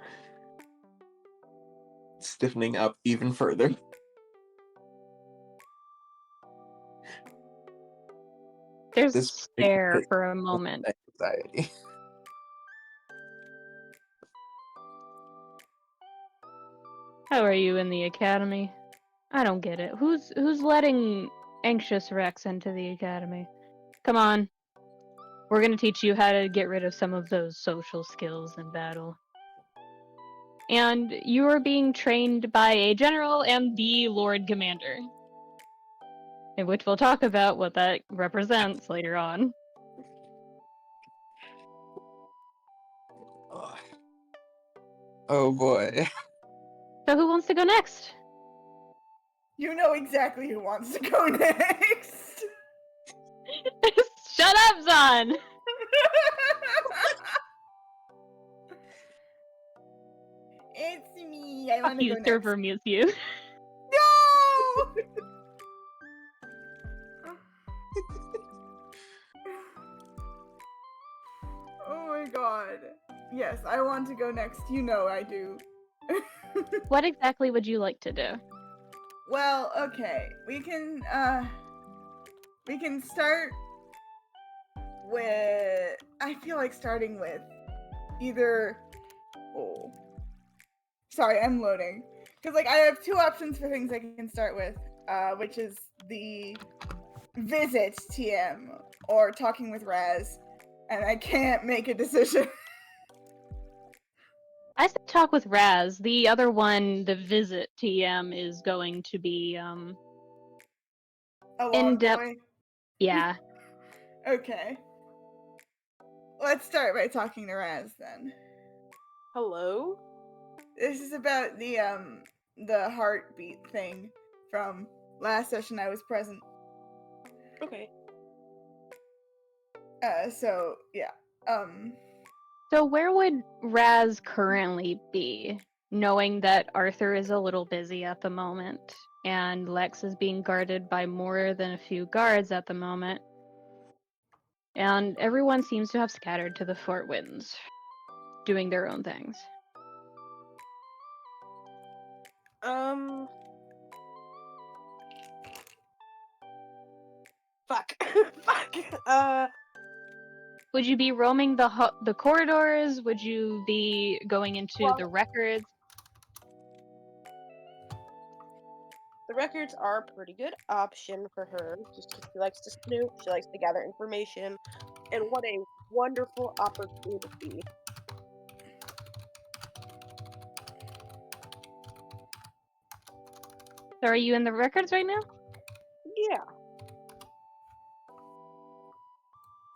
stiffening up even further.
There's a
This
stare for a moment.
anxiety.
How are you in the academy? I don't get it. Who's letting anxious Rex into the academy? Come on. We're gonna teach you how to get rid of some of those social skills in battle. And you are being trained by a general and the Lord Commander. In which we'll talk about what that represents later on.
Oh boy.
So who wants to go next?
You know exactly who wants to go next.
Shut up, Zon!
It's me. I want
Fuck
to
you,
go next.
server mutes you.
No! Oh my god. Yes, I want to go next. You know I do.
What exactly would you like to do?
Well, okay. We can start with, I feel like starting with either, oh, sorry, I'm loading. Because, like, I have two options for things I can start with, which is the visit TM or talking with Razz, and I can't make a decision.
I said talk with Razz. The other one, the visit TM, is going to be,
A long
in-depth.
boy.
Yeah.
Okay. Let's start by talking to Razz then.
Hello?
This is about the heartbeat thing from last session I was present.
Okay.
So yeah.
So where would Razz currently be, knowing that Arthur is a little busy at the moment, and Lex is being guarded by more than a few guards at the moment, and everyone seems to have scattered to the Fort Winds, doing their own things?
Fuck. Fuck.
Would you be roaming the corridors? Would you be going into the records?
The records are a pretty good option for her, just 'cause she likes to snoop, she likes to gather information, and what a wonderful opportunity.
So are you in the records right now?
Yeah.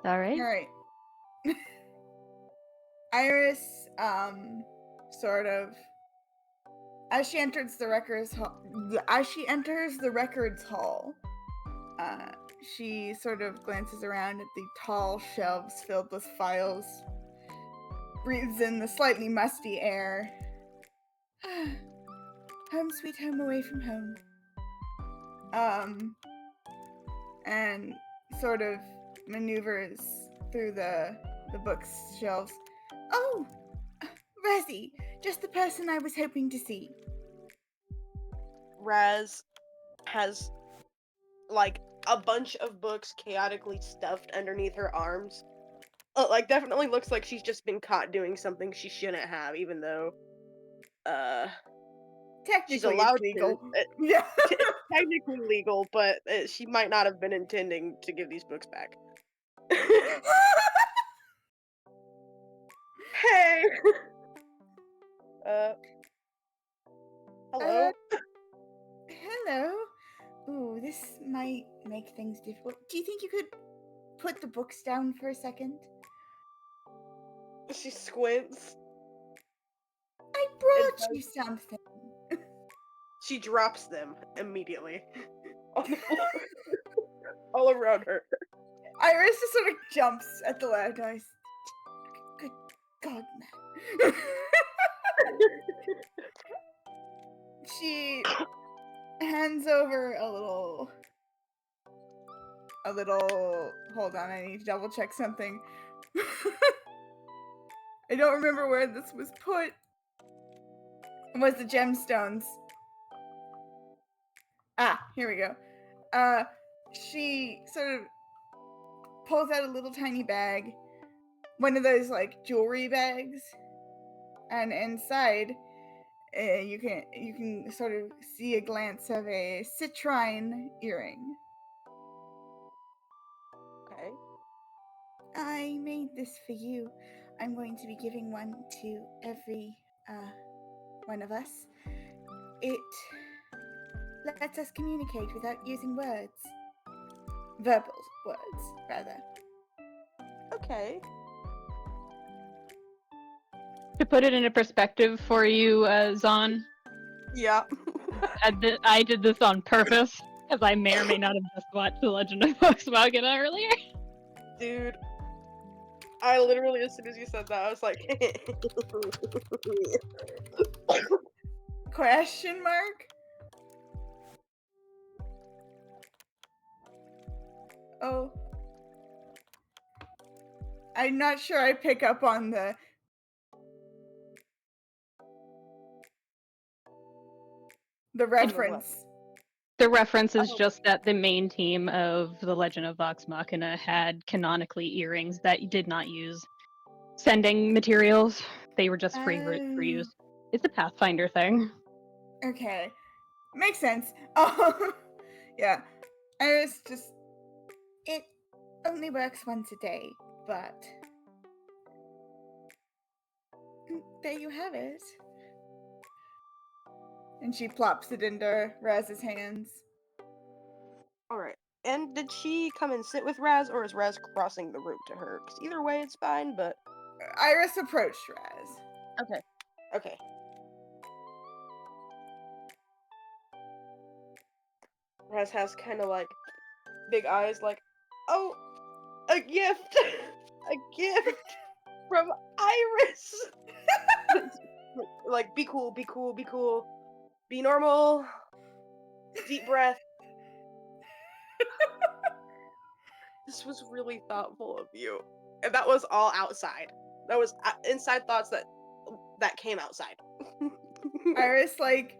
Alright.
Alright. Iris, sort of, as she enters the records hall, she sort of glances around at the tall shelves filled with files, breathes in the slightly musty air. Home sweet home away from home. And sort of maneuvers through the bookshelves. Oh, Razzie, just the person I was hoping to see.
Razz has, like, a bunch of books chaotically stuffed underneath her arms. Like, definitely looks like she's just been caught doing something she shouldn't have, even though,
Technically,
she's allowed
it's legal.
to.
Yeah.
It's technically legal, but she might not have been intending to give these books back. Hey! Hello.
Hello. Ooh, this might make things difficult. Do you think you could put the books down for a second?
She squints.
I brought you something.
She drops them immediately on the floor, all around her.
Iris just sort of jumps at the loud noise. Good God, man. She hands over a little. Hold on, I need to double check something. I don't remember where this was put. It was the gemstones. Ah, here we go. She sort of pulls out a little tiny bag, one of those like jewelry bags, and inside you can sort of see a glance of a citrine earring.
Okay.
I made this for you. I'm going to be giving one to every one of us. It lets us communicate without using words. Verbal words, rather.
Okay.
To put it into perspective for you, Zahn,
Yeah.
I did this on purpose, because I may or may not have just watched The Legend of Volkswagen earlier.
Dude. I literally, as soon as you said that, I was like,
Question mark? Oh. I'm not sure I pick up on the reference.
The reference is
Oh.
just that the main team of The Legend of Vox Machina had canonically earrings that did not use sending materials. They were just free for use. It's a Pathfinder thing.
Okay. Makes sense. Oh, yeah. I was just... It only works once a day, but... There you have it. And she plops it into Razz's hands.
Alright. And did she come and sit with Razz, or is Razz crossing the room to her? Because either way, it's fine, but...
Iris approached Razz.
Okay. Okay. Razz has kind of like big eyes, like, oh, a gift! A gift from Iris! Like, be cool, be cool, be cool. Be normal. Deep breath. This was really thoughtful of you. And that was all outside. That was inside thoughts that came outside.
Iris, like,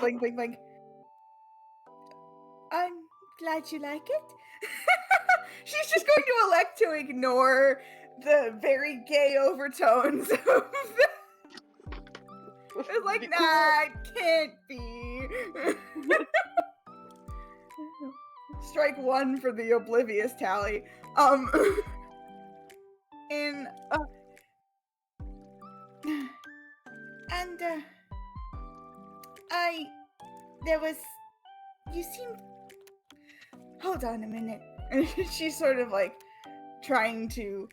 blink, blink, blink. I'm glad you like it. She's just going to elect to ignore the very gay overtones of It's like,
Be
nah,
cool.
it can't be. Strike one for the oblivious tally. And you seem, hold on a minute. She's sort of like trying to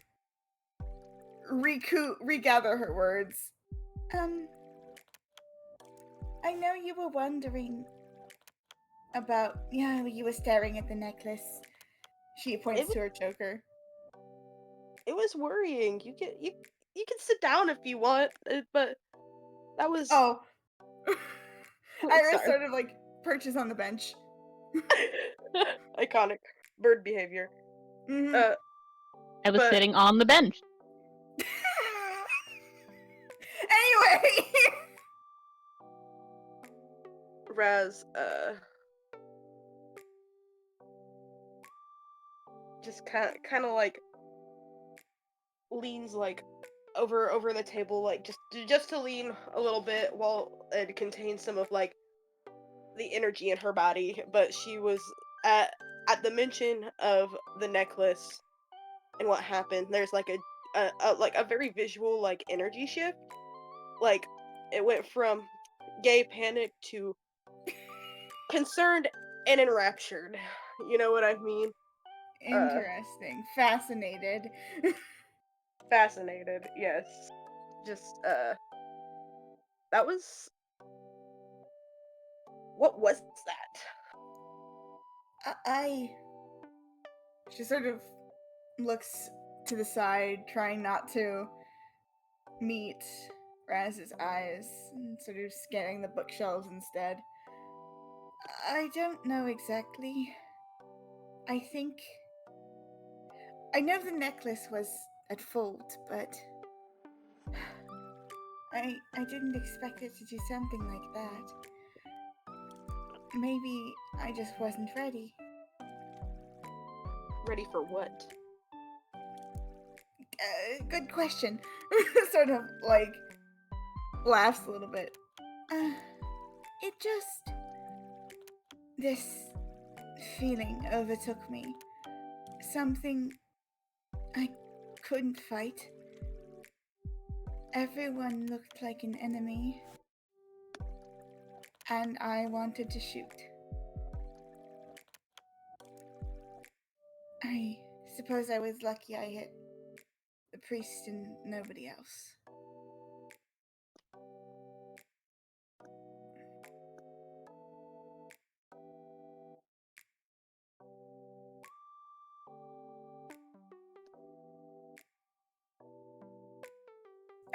regather her words. I know you were wondering about, you were staring at the necklace. She points to her choker.
It was worrying. You can sit down if you want, but that was...
Oh. Iris
Sorry.
sort of like perches on the bench.
Iconic bird behavior.
Mm-hmm.
I was sitting on the bench.
Anyway.
Razz, just kind of like leans like over the table, like just to lean a little bit while it contains some of like the energy in her body. But she was at the mention of the necklace and what happened. There's like a very visual like energy shift, like it went from gay panic to concerned and enraptured. You know what I mean?
Interesting. Fascinated.
Fascinated, yes. Just that was what was that?
She sort of looks to the side, trying not to meet Razz's eyes, and sort of scanning the bookshelves instead. I don't know exactly. I think I know the necklace was at fault, but I didn't expect it to do something like that. Maybe I just wasn't ready.
Ready for what?
Good question. Sort of like laughs a little bit. It just this feeling overtook me. Something I couldn't fight. Everyone looked like an enemy, and I wanted to shoot. I suppose I was lucky I hit the priest and nobody else.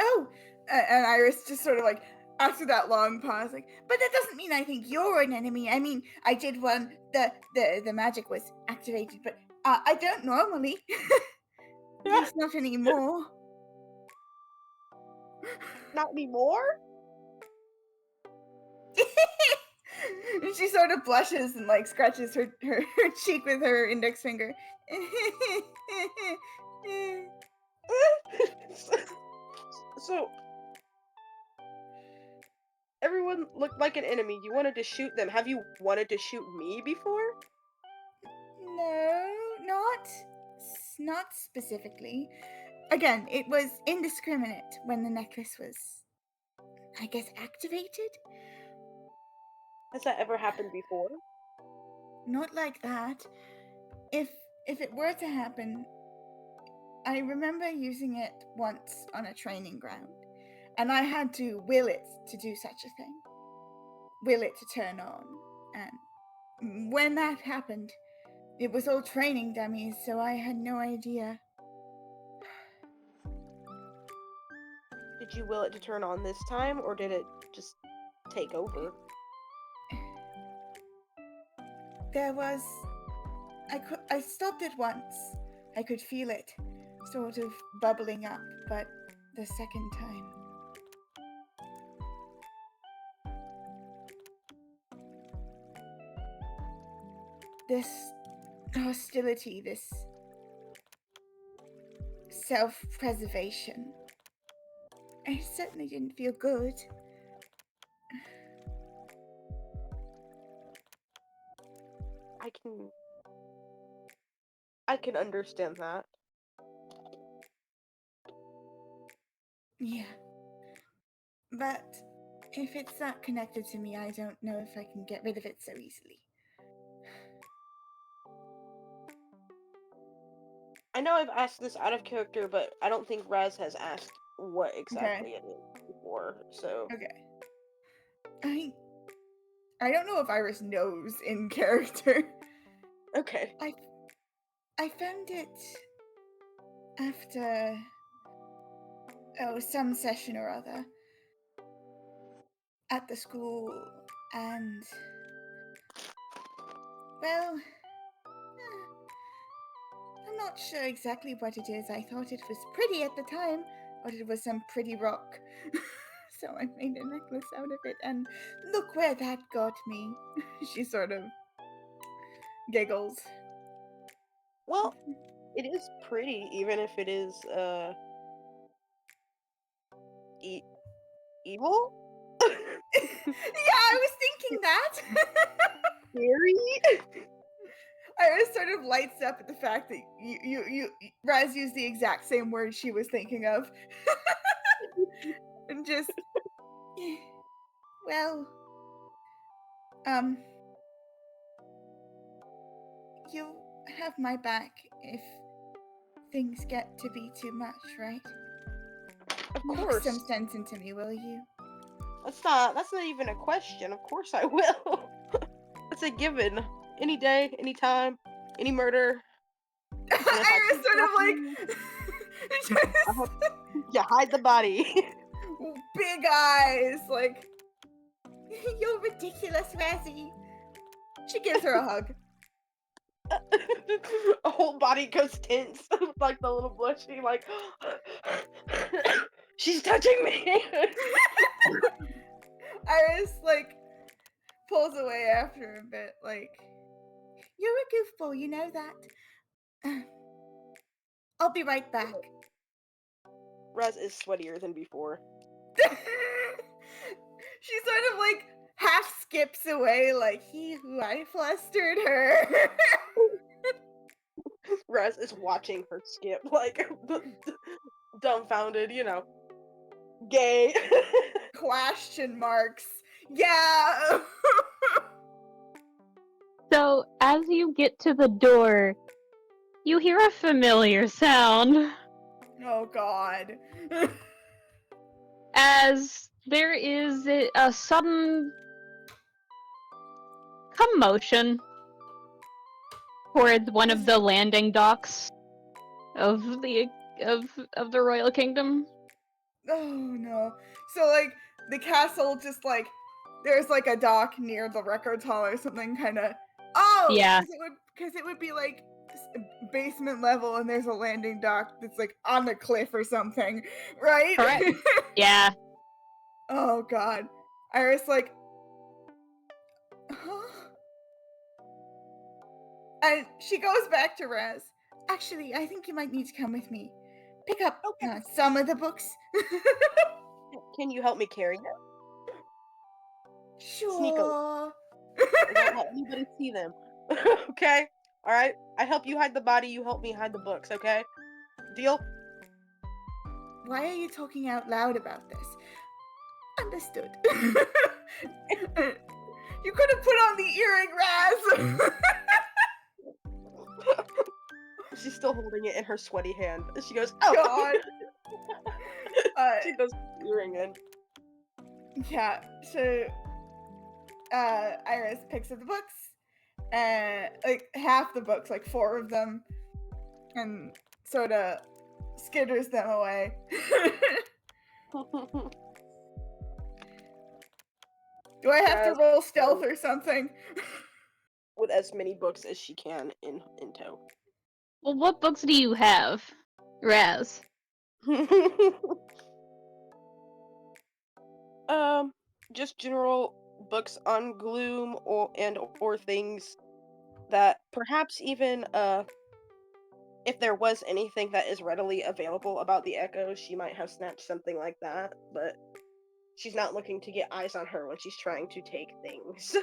Oh! And Iris just sort of like, after that long pause, like, but that doesn't mean I think you're an enemy. I mean, I did one, the magic was activated, but I don't normally. At least not anymore.
Not anymore?
And she sort of blushes and like scratches her cheek with her index finger.
So everyone looked like an enemy. You wanted to shoot them. Have you wanted to shoot me before?
No, not specifically. Again, it was indiscriminate when the necklace was, I guess, activated.
Has that ever happened before?
Not like that. If it were to happen, I remember using it once on a training ground, and I had to will it to do such a thing. Will it to turn on. And when that happened, it was all training dummies, so I had no idea.
Did you will it to turn on this time, or did it just take over?
There was... I stopped it once. I could feel it, sort of bubbling up, but the second time... This hostility, this self-preservation. I certainly didn't feel good.
I can understand that.
Yeah. But if it's not connected to me, I don't know if I can get rid of it so easily.
I know I've asked this out of character, but I don't think Razz has asked what exactly it is before, so...
Okay. I don't know if Iris knows in character.
Okay.
I found it after some session or other at the school, and well, I'm not sure exactly what it is. I thought it was pretty at the time, but it was some pretty rock. So I made a necklace out of it, and look where that got me. She sort of giggles.
Well, it is pretty, even if it is, evil?
Yeah, I was thinking that.
Scary?
I was sort of lights up at the fact that you Razz used the exact same word she was thinking of. And just Well, you have my back if things get to be too much, right?
Of
Knock
course.
some sense into me, will you?
That's not even a question. Of course I will. That's a given. Any day, any time, any murder. And if I
Iris
keep
sort of
talking,
like
I hope you hide the body.
big eyes, like you're ridiculous, Razzie. She gives her a hug.
A whole body goes tense, like the little blushy, like she's touching me.
Iris like pulls away after a bit, like you're a goofball, you know that. I'll be right back.
Razz is sweatier than before.
She sort of like half skips away, like he who I flustered her.
Razz is watching her skip, like dumbfounded, gay.
Question marks. Yeah.
So, as you get to the door, you hear a familiar sound.
Oh God.
As there is a sudden commotion toward one of the landing docks of the Royal Kingdom.
Oh no. So like the castle just like there's like a dock near the records hall or something kind of. Oh,
Yeah.
because it would be like basement level and there's a landing dock that's like on the cliff or something, right?
Correct. Yeah.
Oh God. Iris like, huh? And she goes back to Razz. Actually, I think you might need to come with me. Pick up
Okay.
some of the books.
Can you help me carry it? Sneak
Sure.
I won't let anybody see them. Okay? Alright? I help you hide the body, you help me hide the books, okay? Deal?
Why are you talking out loud about this? Understood. You could have put on the earring, Razz.
She's still holding it in her sweaty hand. And she goes, oh!
God.
She goes earring in.
Yeah, so Iris picks up the books, and like half the books, like 4 of them, and sort of skitters them away. Do I have to roll stealth or something?
With as many books as she can in tow.
Well, what books do you have, Razz?
Just general books on Gloom or things that perhaps even if there was anything that is readily available about the Echoes, she might have snatched something like that, but she's not looking to get eyes on her when she's trying to take things.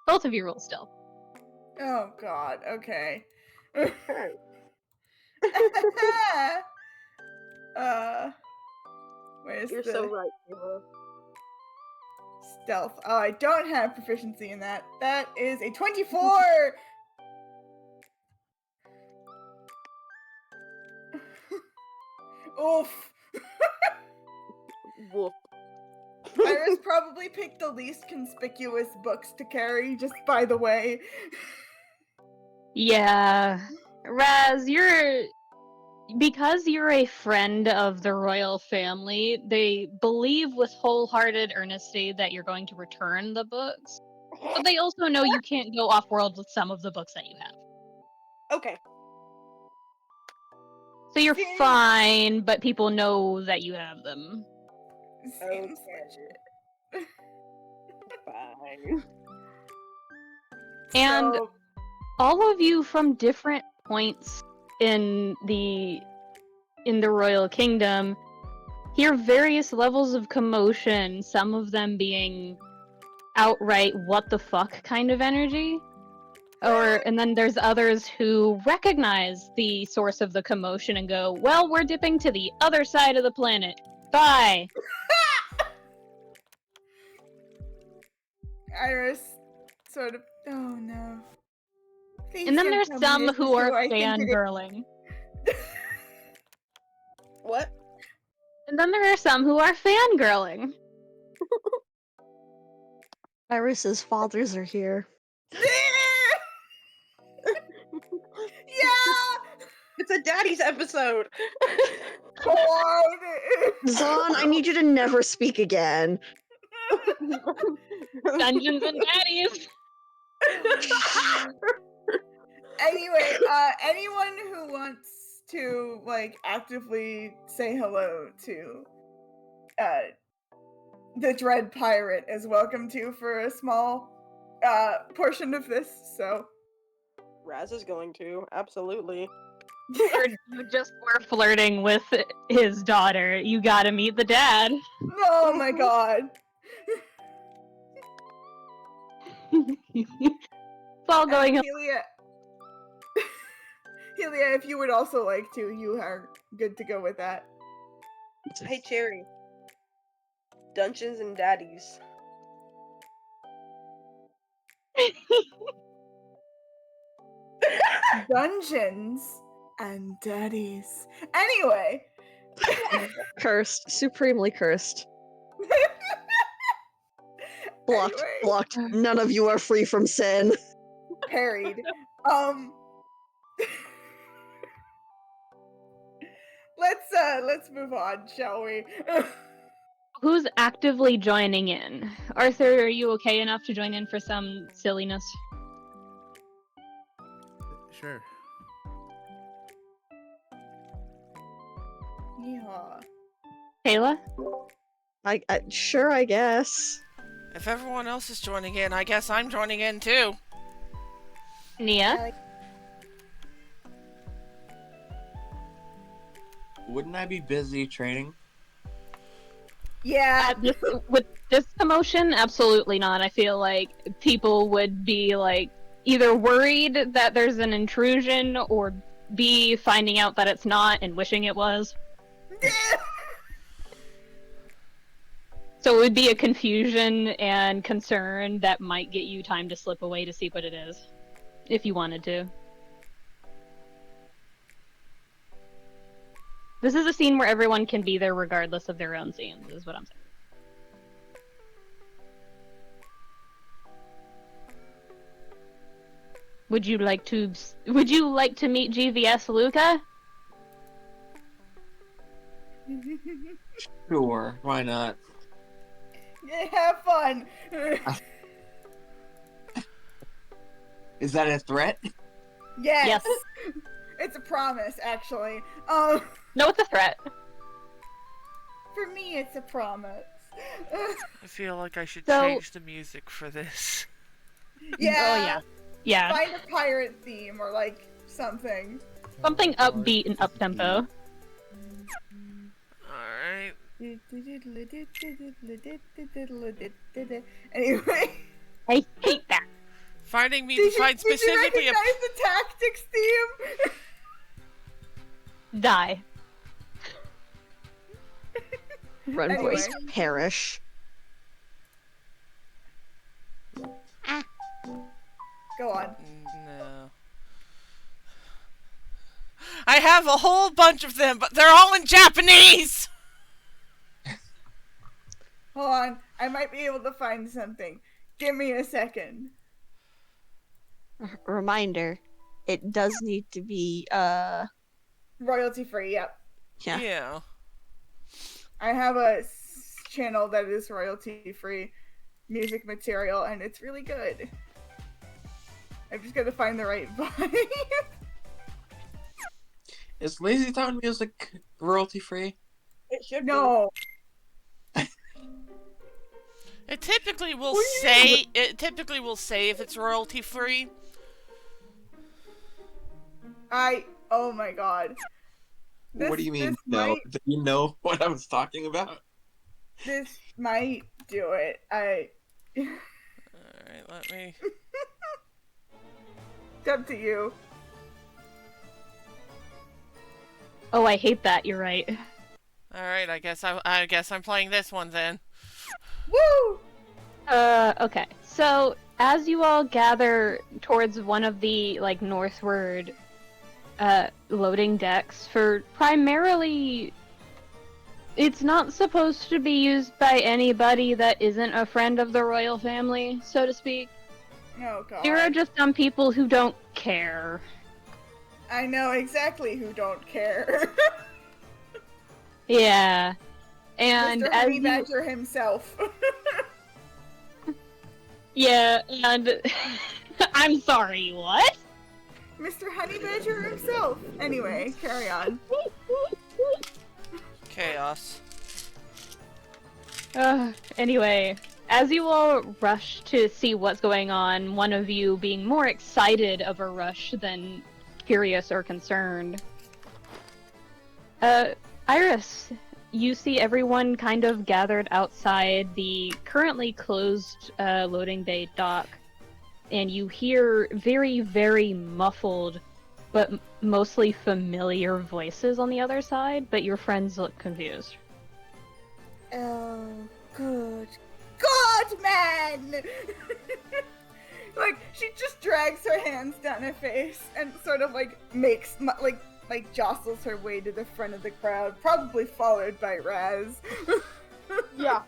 Both of you roll stealth.
Oh God. Okay. Where's
You're
the
so right, Kayla.
stealth? Oh, I don't have proficiency in that. That is a 24. Oof.
Woof.
Iris probably picked the least conspicuous books to carry, just by the way.
Yeah. Raz, because you're a friend of the royal family, they believe with wholehearted earnesty that you're going to return the books. But they also know you can't go off-world with some of the books that you have.
Okay.
So you're fine, but people know that you have them.
Seems
Okay. Fine.
And
so,
all of you from different points in the royal kingdom hear various levels of commotion, some of them being outright what the fuck kind of energy. And then there's others who recognize the source of the commotion and go, well, we're dipping to the other side of the planet. Bye.
Iris sort of. Oh no. Please
And then
don't
there's
tell me
some
this
who
is
are
I think it is.
fangirling.
What?
And then there are some who are fangirling.
Iris's fathers are here.
Yeah!
It's a daddy's episode.
Come on!
Zahn, I need you to never speak again.
Dungeons and Daddies.
Anyway, anyone who wants to like actively say hello to the Dread Pirate is welcome to for a small portion of this, so
Razz is going to, absolutely.
Or you just were flirting with his daughter. You gotta meet the dad.
oh my god.
It's all going up.
Helia. Helia, if you would also like to, you are good to go with that.
Hey, Cherry. Dungeons and Daddies.
Dungeons and daddies. Anyway.
Cursed. Supremely cursed. Blocked.
Anyway,
Blocked. None of you are free from sin.
parried. Let's move on, shall we?
Who's actively joining in? Arthur, are you okay enough to join in for some silliness?
Sure.
Yeah.
Tala?
I sure, I guess.
If everyone else is joining in, I guess I'm joining in too.
Nia?
Wouldn't I be busy training?
Yeah.
With this commotion, absolutely not. I feel like people would be like either worried that there's an intrusion or B, finding out that it's not and wishing it was. So it would be a confusion and concern that might get you time to slip away to see what it is, if you wanted to. This is a scene where everyone can be there regardless of their own scenes, is what I'm saying. Would you like to meet GVS Luca?
Sure, why not?
Yeah, have fun.
Is that a threat?
Yes.
Yes.
It's a promise, actually.
No, it's a threat.
For me, it's a promise.
I feel like I should
So-
change the music for this.
Yeah.
Oh yeah. Yeah.
Find a pirate theme or like something.
Something upbeat and up-tempo.
Alright.
Anyway.
I hate that.
Finding me
Did
to
you,
find
did you
specifically a.
recognize the tactics theme?
Die.
Run,
Anyway.
boys, perish.
Go on.
No. I have a whole bunch of them, but they're all in Japanese!
Hold on. I might be able to find something. Give me a second.
Reminder, it does need to be,
Royalty free, yep.
yeah.
I have a channel that is royalty free music material and it's really good. I've just got to find the right vibe.
Is Lazy Town music royalty free?
It should
No.
It typically will
What do you
say if it's royalty free.
Oh my god.
What do you mean?
This
No,
might,
do you know what I was talking about?
this might do it.
Alright, let me.
It's up to you.
Oh, I hate that. You're right.
All right, I guess I'm playing this one then.
Woo!
Okay. So, as you all gather towards one of the, like, northward, loading decks for primarily... It's not supposed to be used by anybody that isn't a friend of the royal family, so to speak.
Oh god.
There are just some people who don't care.
I know exactly who don't care.
Yeah. And
Mr.
as
Honey
you...
Badger himself.
Yeah, and... I'm sorry, what?
Mr. Honey Badger himself. Anyway, carry on.
Chaos.
Anyway, as you all rush to see what's going on, one of you being more excited of a rush than curious or concerned. Iris, you see everyone kind of gathered outside the currently closed loading bay dock, and you hear very, very muffled but mostly familiar voices on the other side, but your friends look confused.
Oh, good. God, man! Like, she just drags her hands down her face and sort of, like, makes, like jostles her way to the front of the crowd, probably followed by Razz.
Yeah.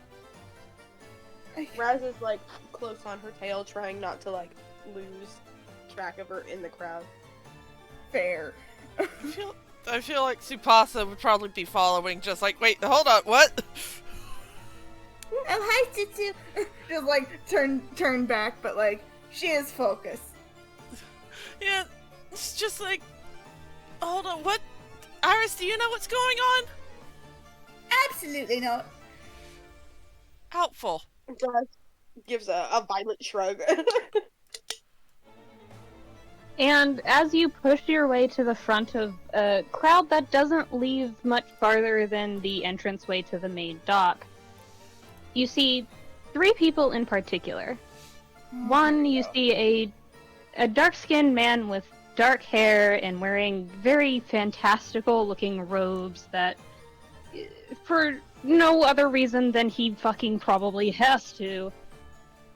Razz is like close on her tail, trying not to like lose track of her in the crowd.
Fair.
I feel like Tsubasa would probably be following, just like, wait, hold on, what?
Oh, hi, Tsutsu. Just like turn back, but like she is focused.
Yeah, it's just like, hold on, what? Iris, do you know what's going on?
Absolutely not.
Helpful.
Razz gives a violent shrug.
And as you push your way to the front of a crowd that doesn't leave much farther than the entranceway to the main dock, you see 3 people in particular. One, you see a dark-skinned man with dark hair and wearing very fantastical-looking robes that, for no other reason than he fucking probably has to,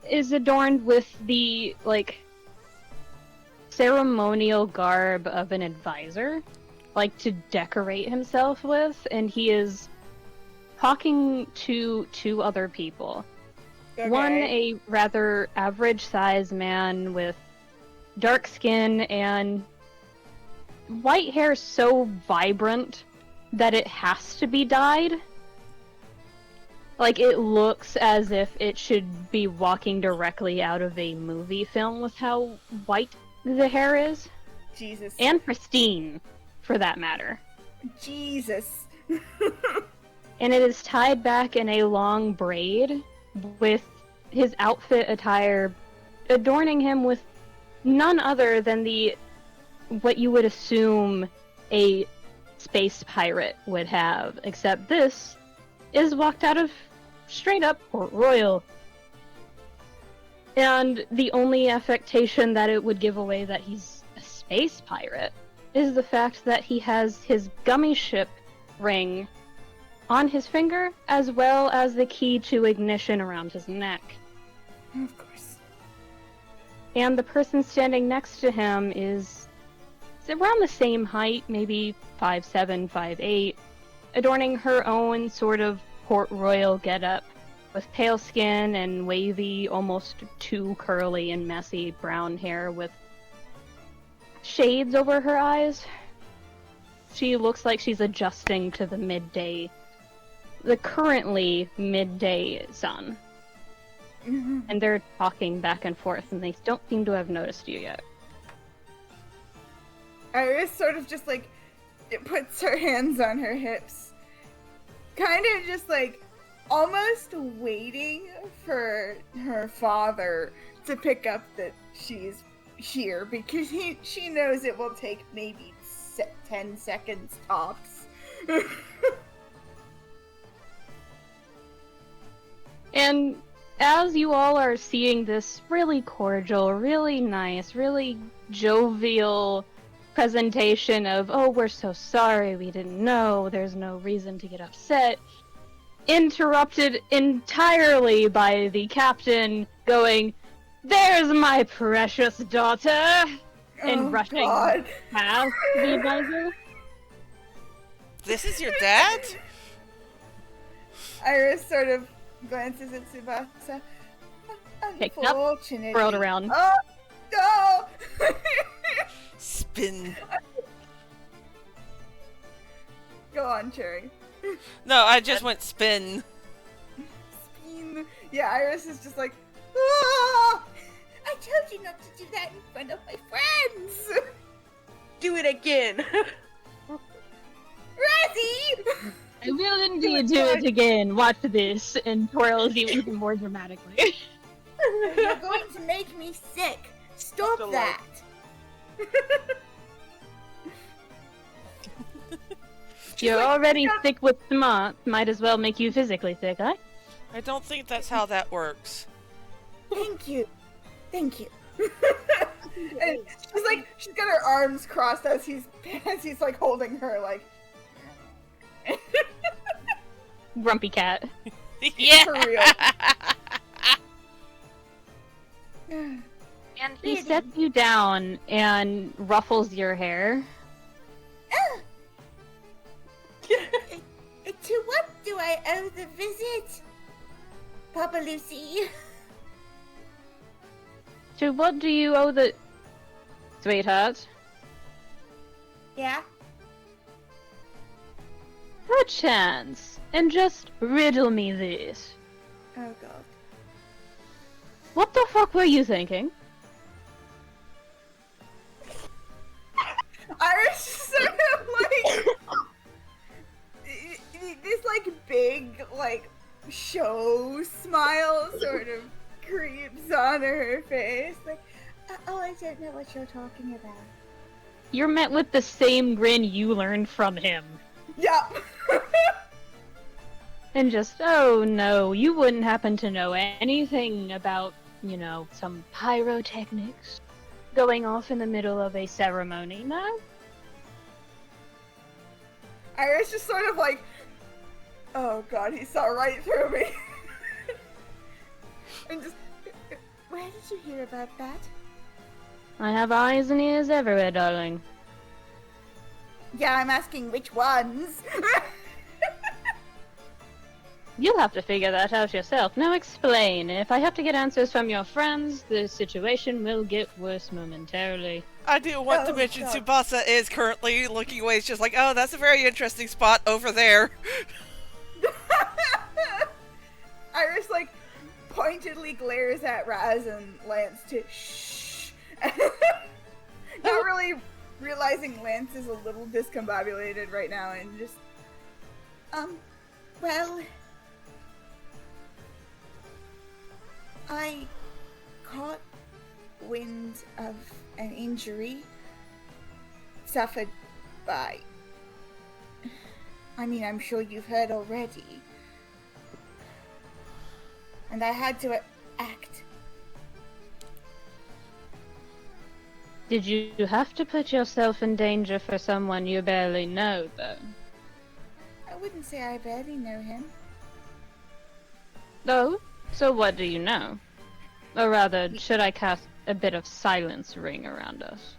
is adorned with the, like, ceremonial garb of an advisor, like to decorate himself with, and he is talking to 2 other people.
Okay.
One, a rather average-sized man with dark skin and white hair so vibrant that it has to be dyed. Like, it looks as if it should be walking directly out of a movie film with how white the hair is.
Jesus.
And pristine, for that matter.
Jesus.
And it is tied back in a long braid, with his outfit attire adorning him with none other than what you would assume a space pirate would have, except this is walked out of straight up Port Royal. And the only affectation that it would give away that he's a space pirate is the fact that he has his gummy ship ring on his finger, as well as the key to ignition around his neck.
Of course.
And the person standing next to him is around the same height, maybe 5'7", 5'8", adorning her own sort of Port Royal getup, with pale skin and wavy, almost too curly and messy brown hair with shades over her eyes. She looks like she's adjusting to the currently midday sun.
Mm-hmm.
And they're talking back and forth, and they don't seem to have noticed you yet.
Iris sort of just like it puts her hands on her hips, kind of just like almost waiting for her father to pick up that she's here, because she knows it will take maybe 10 seconds tops.
And as you all are seeing this really cordial, really nice, really jovial presentation of, oh, we're so sorry, we didn't know, there's no reason to get upset, interrupted entirely by the captain going, there's my precious daughter, and rushing
God.
past the advisor.
This is your dad?
Iris sort of glances at Tsubasa.
Picked up,
Unfortunately.
whirled around.
Oh, no!
Spin.
Go on, Cherry.
No, I just went spin.
Spin. Yeah, Iris is just like, ah! I told you not to do that in front of my friends!
Do it again.
Razzie!
I will indeed do it again. Watch this, and twirls you even more dramatically.
You're going to make me sick. Stop
Delight.
that.
You're already sick with smarts. Might as well make you physically sick, huh?
I don't think that's how that works.
Thank you. Thank you. And she's like, she's got her arms crossed as he's like holding her, like.
Grumpy cat.
Yeah.
For real.
And he sets you down and ruffles your hair.
To what do I owe the visit, Papa Lucy?
To what do you owe the... Sweetheart?
Yeah?
Perchance. And just riddle me this.
Oh god.
What the fuck were you thinking?
Iris sort of like this like big like show smile sort of creeps on her face. Like, oh, I don't know what you're talking about.
You're met with the same grin you learned from him.
Yep.
And just, oh no, you wouldn't happen to know anything about, you know, some pyrotechnics going off in the middle of a ceremony, no?
Iris just sort of like, oh god, he saw right through me. And just, where did you hear about that?
I have eyes and ears everywhere, darling.
Yeah, I'm asking which ones.
You'll have to figure that out yourself. Now explain. If I have to get answers from your friends, the situation will get worse momentarily.
I do want to
Oh,
mention
God.
Tsubasa is currently looking away. It's just like, oh, that's a very interesting spot over there.
Iris like pointedly glares at Razz and Lance to shh. Not really realizing Lance is a little discombobulated right now and just well, I caught wind of an injury suffered by, I mean, I'm sure you've heard already. And I had to act.
Did you have to put yourself in danger for someone you barely know, though?
I wouldn't say I barely know him.
Oh? So what do you know? Or rather, should I cast a bit of silence ring around us?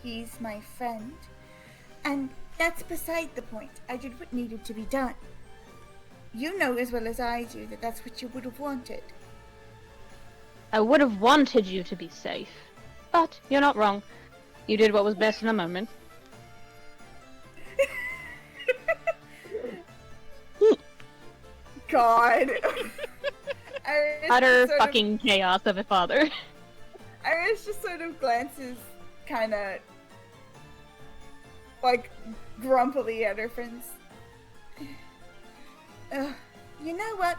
He's my friend. And that's beside the point. I did what needed to be done. You know as well as I do that that's what you would have wanted.
I would have wanted you to be safe. But you're not wrong. You did what was best in the moment.
God. Iris
Utter
sort
fucking chaos of a father.
Iris just sort of glances kind of like grumpily at her friends. You know what?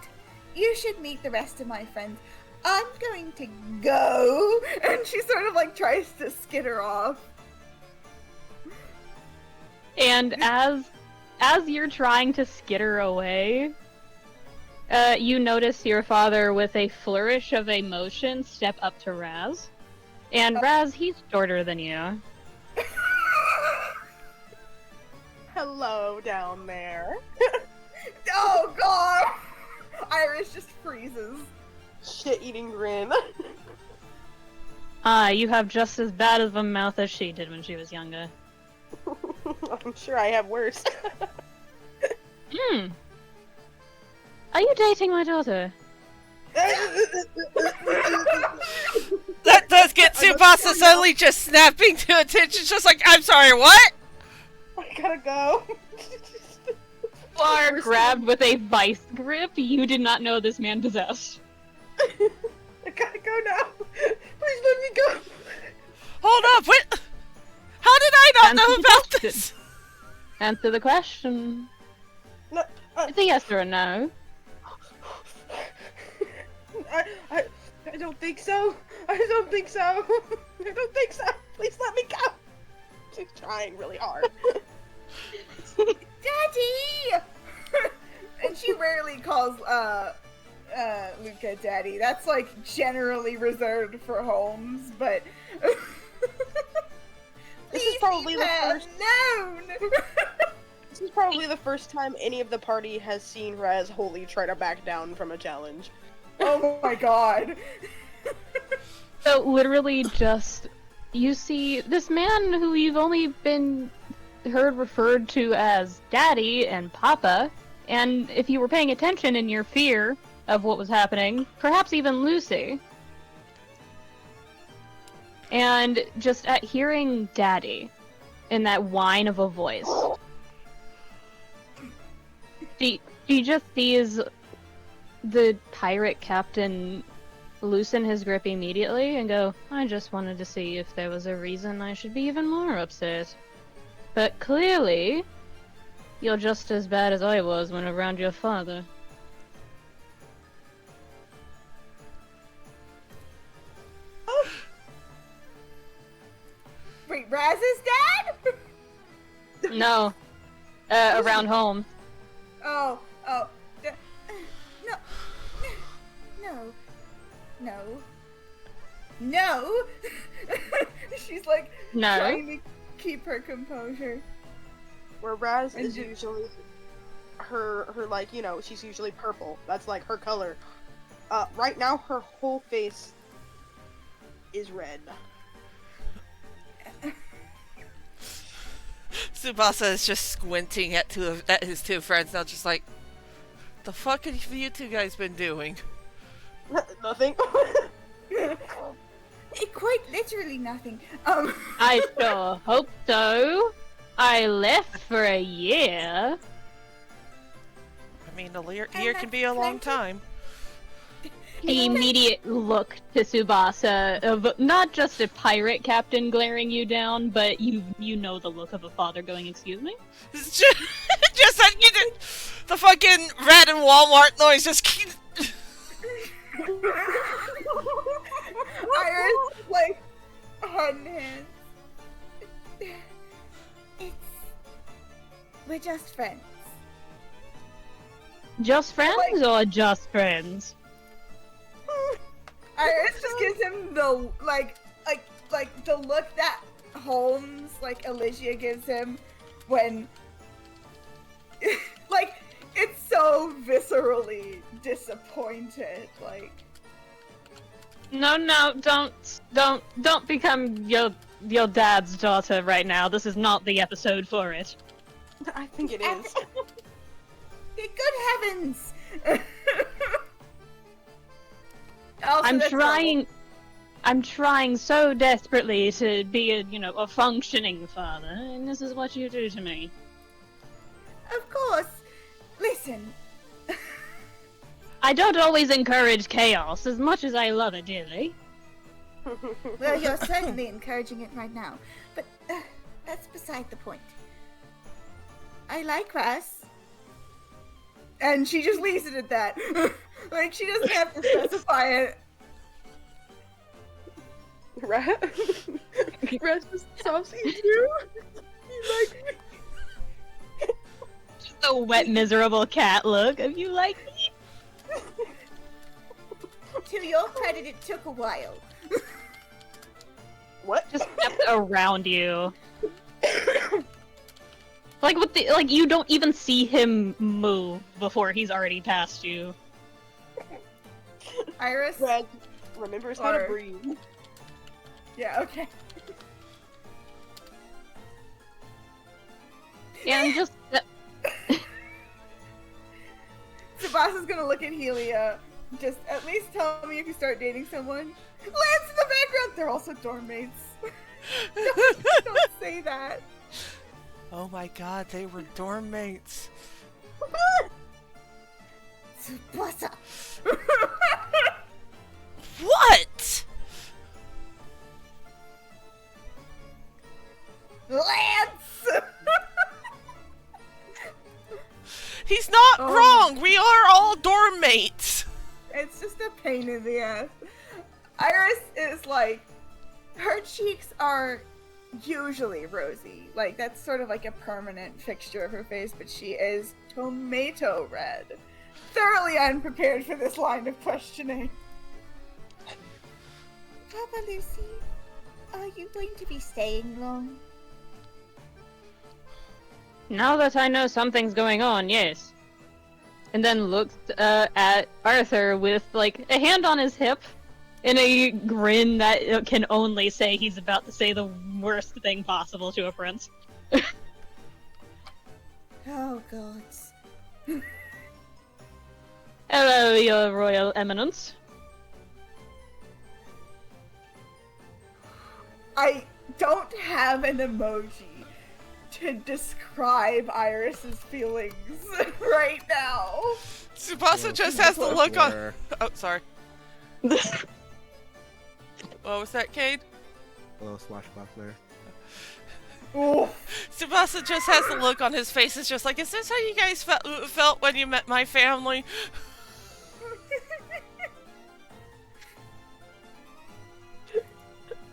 You should meet the rest of my friends. I'm going to go. And she sort of like tries to skitter off.
And as you're trying to skitter away, You notice your father, with a flourish of emotion, step up to Razz. And Razz, he's shorter than you.
Hello down there.
Oh god! Iris just freezes.
Shit-eating grin.
You have just as bad of a mouth as she did when she was younger.
I'm sure I have worse.
Hmm. Are you dating my daughter?
That does get Tsubasa suddenly just snapping to attention, just like, I'm sorry, what?
I gotta go.
You are grabbed with a vice grip you did not know this man possessed.
I gotta go now. Please let me go.
Hold up, what? How did I not know about this?
Answer the question.
No,
It's a yes or a no.
I don't think so. I don't think so. I don't think so. Please let me go. She's trying really hard.
Daddy! And she rarely calls Luca daddy. That's like generally reserved for Holmes, but
This is probably the first.
known.
This is probably the first time any of the party has seen Razz wholly try to back down from a challenge.
Oh my god.
So literally just, you see this man who you've only been heard referred to as Daddy and Papa, and if you were paying attention in your fear of what was happening, perhaps even Lucy. And just at hearing Daddy in that whine of a voice, she just sees the pirate captain loosen his grip immediately and go, I just wanted to see if there was a reason I should be even more upset. But clearly, you're just as bad as I was when around your father.
Oh. Wait, Razz's dad?
No. Around home.
Oh. No. No. She's like
No.
trying to keep her composure.
Where Razz
And
is
ju-
usually her like, you know, she's usually purple. That's like her color. Right now her whole face is red.
Tsubasa is just squinting at his two friends now, just like, the fuck have you two guys been doing?
Nothing.
Quite literally nothing.
I sure hope so. I left for a year.
I mean, a year can be a long time.
The immediate look to Tsubasa of not just a pirate captain glaring you down, but you know the look of a father going, excuse me?
It's just like you did the fucking rat in Walmart noise, just keep...
Iris, like, head in hands. We're just friends.
Just friends or just friends?
Iris just gives him the like the look that Holmes, like Alicia gives him when like it's so viscerally disappointed, like
No, don't become your dad's daughter right now. This is not the episode for it.
I think it is.
good heavens. Also,
I'm
that's
trying so desperately to be a functioning father, and this is what you do to me.
of course. Listen,
I don't always encourage chaos as much as I love it dearly.
well, you're certainly encouraging it right now, but that's beside the point. I like Razz. And she just leaves it at that. Like, she doesn't have to specify it.
Razz just stops you. He's like,
The wet, miserable cat look of you like me.
To your credit, it took a while.
What?
Just stepped around you. Like you don't even see him move before he's already past you.
Iris?
Razz remembers how to
Or-
breathe.
Yeah, okay.
And just
Tsubasa's gonna look at Helia. Just at least tell me if you start dating someone. Lance in the background! They're also dorm mates. Don't say that.
Oh my god, they were dorm mates.
Tsubasa!
What?
Lance!
He's not
Oh.
wrong. We are all dorm mates.
It's just a pain in the ass. Iris is like, her cheeks are usually rosy. Like, that's sort of like a permanent fixture of her face, but she is tomato red. Thoroughly unprepared for this line of questioning. Papa Lucy, are you going to be staying long?
now that I know something's going on, yes. And then looks at Arthur with like a hand on his hip in a grin that can only say he's about to say the worst thing possible to a prince.
Oh, gods.
Hello, your royal eminence.
I don't have an emoji to describe Iris's feelings right now.
Tsubasa just has the look on.
Where-
Oh, sorry. What was that, Cayde?
A little swashbuckler.
Ooh.
Tsubasa just has the look on his face. It's just like, is this how you guys felt when you met my family?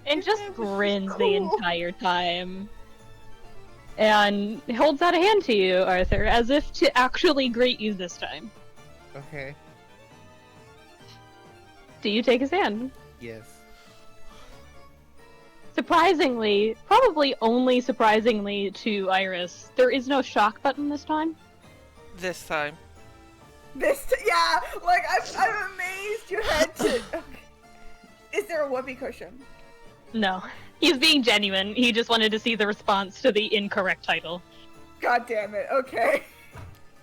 And just grins the entire time. And holds out a hand to you, Arthur, as if to actually greet you this time.
Okay.
Do you take his hand?
Yes.
Surprisingly, probably only surprisingly to Iris, there is no shock button this time.
This time.
Yeah, like I'm amazed you had to. Okay. Is there a whoopee cushion?
No. He's being genuine. He just wanted to see the response to the incorrect title.
God damn it. Okay.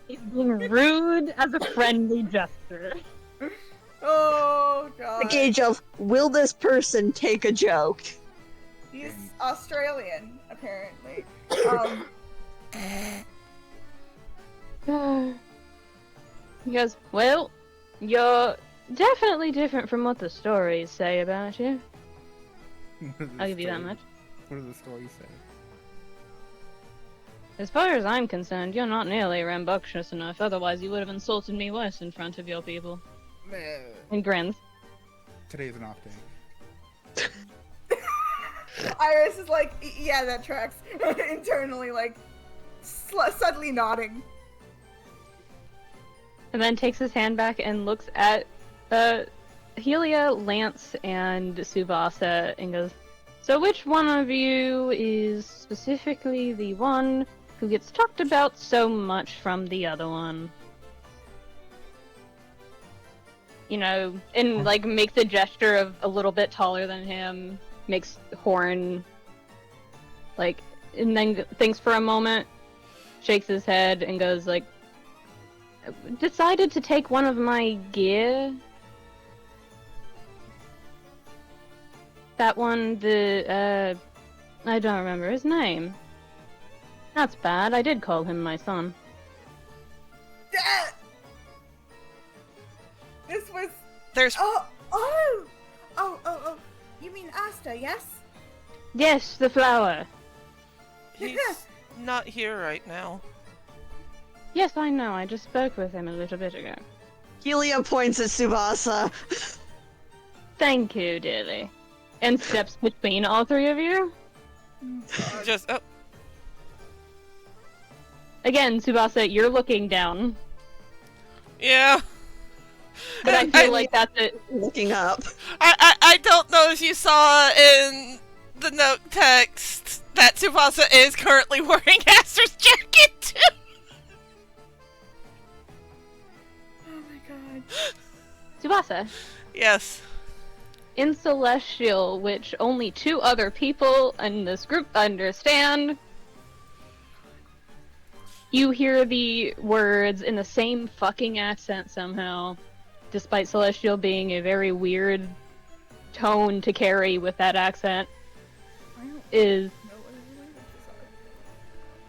He's being rude as a friendly gesture.
Oh god.
The gauge of, will this person take a joke?
He's Australian, apparently.
He goes, well, you're definitely different from what the stories say about you. I'll give you that much.
What does the story say?
As far as I'm concerned, you're not nearly rambunctious enough, otherwise you would have insulted me worse in front of your people.
Meh.
And grins.
Today's an off day.
Iris is like, yeah, that tracks. Internally, like, subtly nodding.
And then takes his hand back and looks at Helia, Lance, and Tsubasa and goes, so which one of you is specifically the one who gets talked about so much from the other one? You know, and like makes a gesture of a little bit taller than him, makes horn, like, and then thinks for a moment, shakes his head and goes like, decided to take one of my gear. That one, I don't remember his name. That's bad, I did call him my son.
Dad! This was.
There's
Oh! You mean Aster, yes?
Yes, the flower.
he's not here right now.
Yes, I know, I just spoke with him a little bit ago.
Helia points at Tsubasa.
Thank you, dearly. And steps between all three of you.
Just oh,
Again, Tsubasa, you're looking down.
yeah.
But I feel like that's it.
Looking up.
I don't know if you saw in the note text that Tsubasa is currently wearing Aster's jacket too.
Oh my god.
Tsubasa,
Yes.
in Celestial, which only 2 other people in this group understand, you hear the words in the same fucking accent somehow, despite Celestial being a very weird tone to carry with that accent,
I don't
is,
know what his languages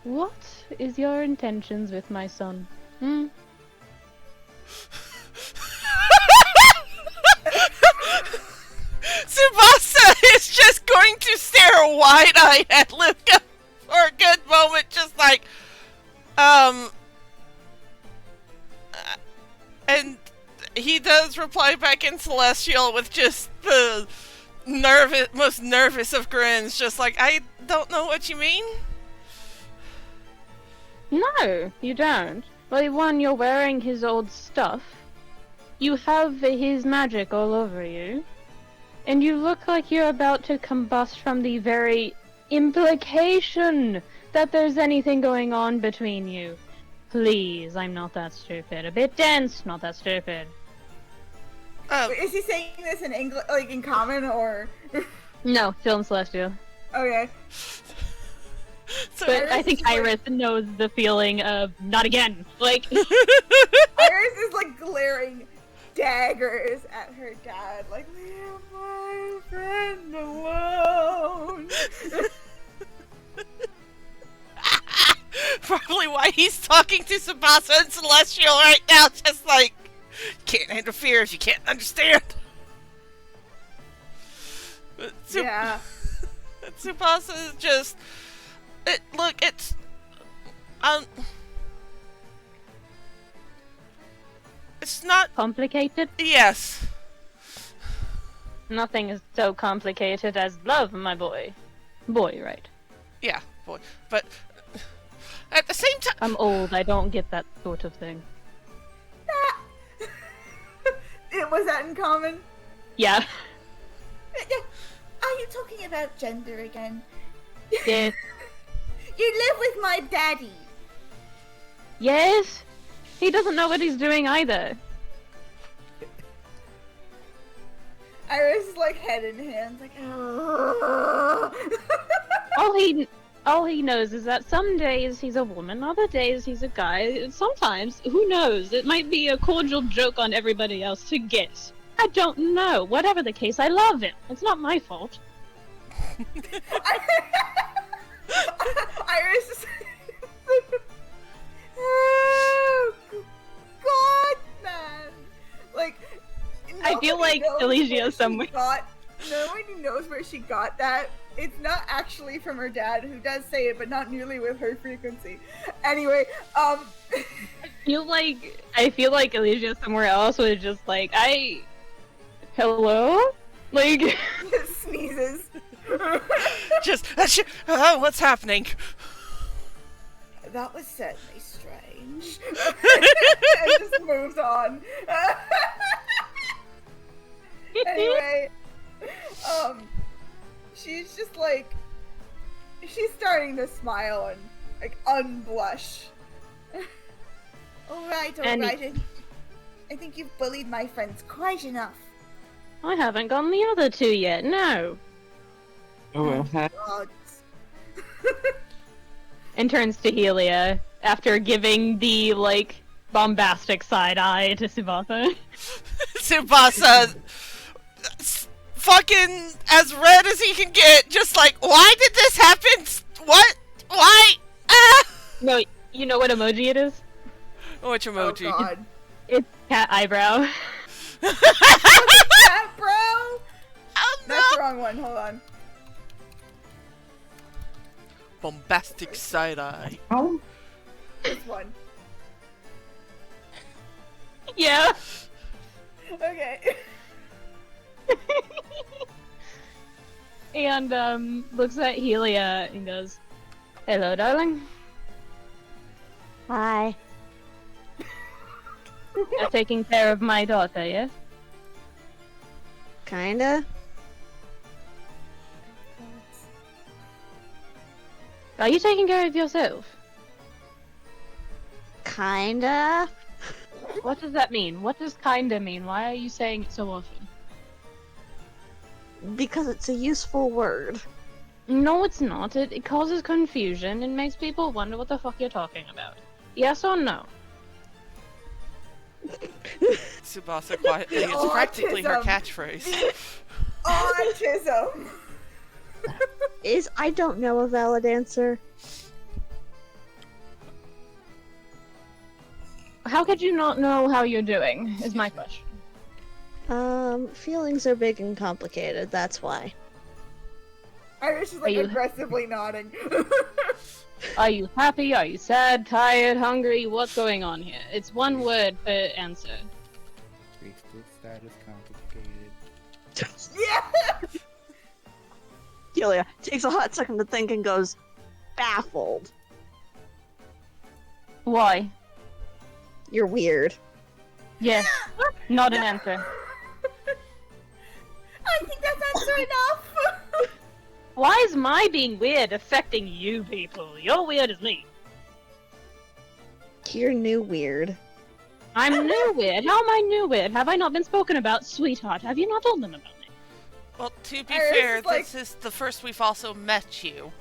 are.
what is your intentions with my son? Hmm?
Tsubasa is just going to stare wide-eyed at Luca for a good moment, just like, and he does reply back in Celestial with just the most nervous of grins, just like, I don't know what you mean.
No, you don't. Well, one, you're wearing his old stuff. You have his magic all over you. And you look like you're about to combust from the very implication that there's anything going on between you. Please, I'm not that stupid. A bit dense, not that stupid.
Wait, is he saying this in English, like in common, or?
No, still in Celestial.
Okay.
So
But I
Iris
think
is like-
Iris knows the feeling of, not again. Like,
Iris is like glaring daggers at her dad, like, leave my friend alone.
probably why he's talking to Tsubasa and Celestial right now, just like, can't interfere if you can't understand. But
Yeah.
Tsubasa is just, look, it's, it's not,
complicated?
yes.
Nothing is so complicated as love, my boy. Boy, right.
Yeah, boy. But at the same time,
I'm old, I don't get that sort of thing.
Was that in common?
Yeah.
Are you talking about gender again?
Yes.
You live with my daddy.
Yes? He doesn't know what he's doing either.
Iris is like head in hands, like,
All he knows is that some days he's a woman, other days he's a guy. Sometimes, who knows? It might be a cordial joke on everybody else to get. I don't know. Whatever the case, I love him. It's not my fault.
Iris is oh, God, man. Like,
I feel
nobody
like
knows
Elysia
where she
somewhere.
Nobody knows where she got that. It's not actually from her dad, who does say it, but not nearly with her frequency. Anyway,
I feel like Elysia somewhere else was just like, hello? Like,
sneezes.
just, oh, what's happening?
That was certainly strange. And just moves on. Anyway, she's just like, she's starting to smile and like unblush. Alright,
And-
I think you've bullied my friends quite enough.
I haven't gotten the other 2 yet, no.
Oh,
God.
And turns to Helia after giving the, like, bombastic side eye to Tsubasa.
Tsubasa, fucking as red as he can get, just like, why did this happen? What? Why? Ah!
No, you know what emoji it is?
Which emoji?
Oh God.
It's cat eyebrow.
That, bro?
Oh,
That's the
no!
wrong one. Hold on.
Bombastic side eye.
This one.
Yeah.
Okay.
And, looks at Helia and goes, hello, darling.
Hi.
You're taking care of my daughter, yes?
Kinda.
Are you taking care of yourself?
Kinda.
What does that mean? What does kinda mean? Why are you saying it so often?
Because it's a useful word.
No, it's not. It causes confusion and makes people wonder what the fuck you're talking about. Yes or no?
Tsubasa quietly. It's practically her
Autism.
catchphrase.
Autism.
Is I don't know a valid answer?
How could you not know how you're doing, is my question.
Feelings are big and complicated, that's why.
Iris is like
you-
aggressively nodding.
Are you happy? Are you sad? Tired? Hungry? What's going on here? It's one word per answer.
Facebook status complicated.
Yeah.
Helia takes a hot second to think and goes, baffled.
Why?
You're weird.
Yes. Not an answer.
I think that's answer enough.
Why is my being weird affecting you people? You're weird as me.
You're new weird.
I'm new weird. How am I new weird? Have I not been spoken about, sweetheart? Have you not told them about me?
Well, to be
Iris
fair,
is like-
this is the first we've also met you.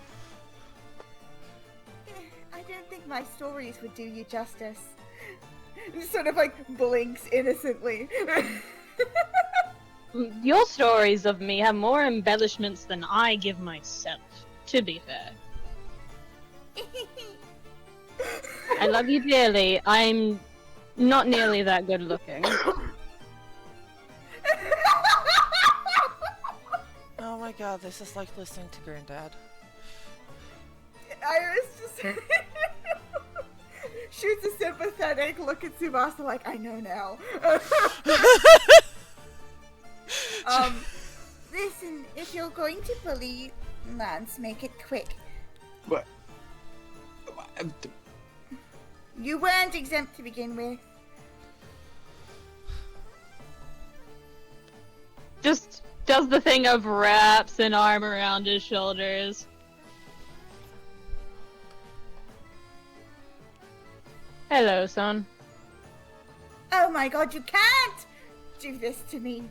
I don't think my stories would do you justice. Sort of like blinks innocently.
Your stories of me have more embellishments than I give myself, to be fair. I love you dearly. I'm not nearly that good looking.
Oh my god, this is like listening to Granddad.
Iris just shoots a sympathetic look at Tsubasa like, I know now. Listen, if you're going to bully Lance, make it quick.
What?
You weren't exempt to begin with.
Just does the thing of wraps an arm around his shoulders. Hello, son.
Oh my god, you can't do this to me.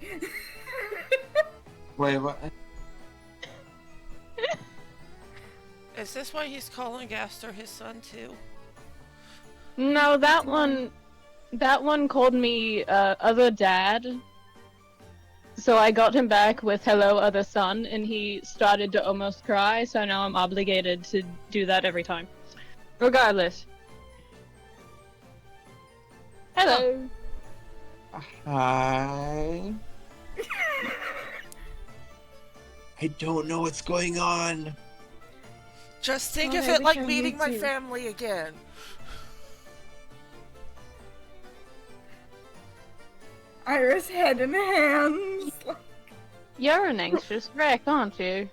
Wait, what?
Is this why he's calling Aster his son too?
No, that one called me other dad. So I got him back with hello other son, and he started to almost cry, so now I'm obligated to do that every time. Regardless. Hello.
Hi. I don't know what's going on.
Just think
Oh,
of
I
it
wish
like
I knew
meeting my
too.
family again.
Iris head in hands.
You're an anxious wreck, aren't you?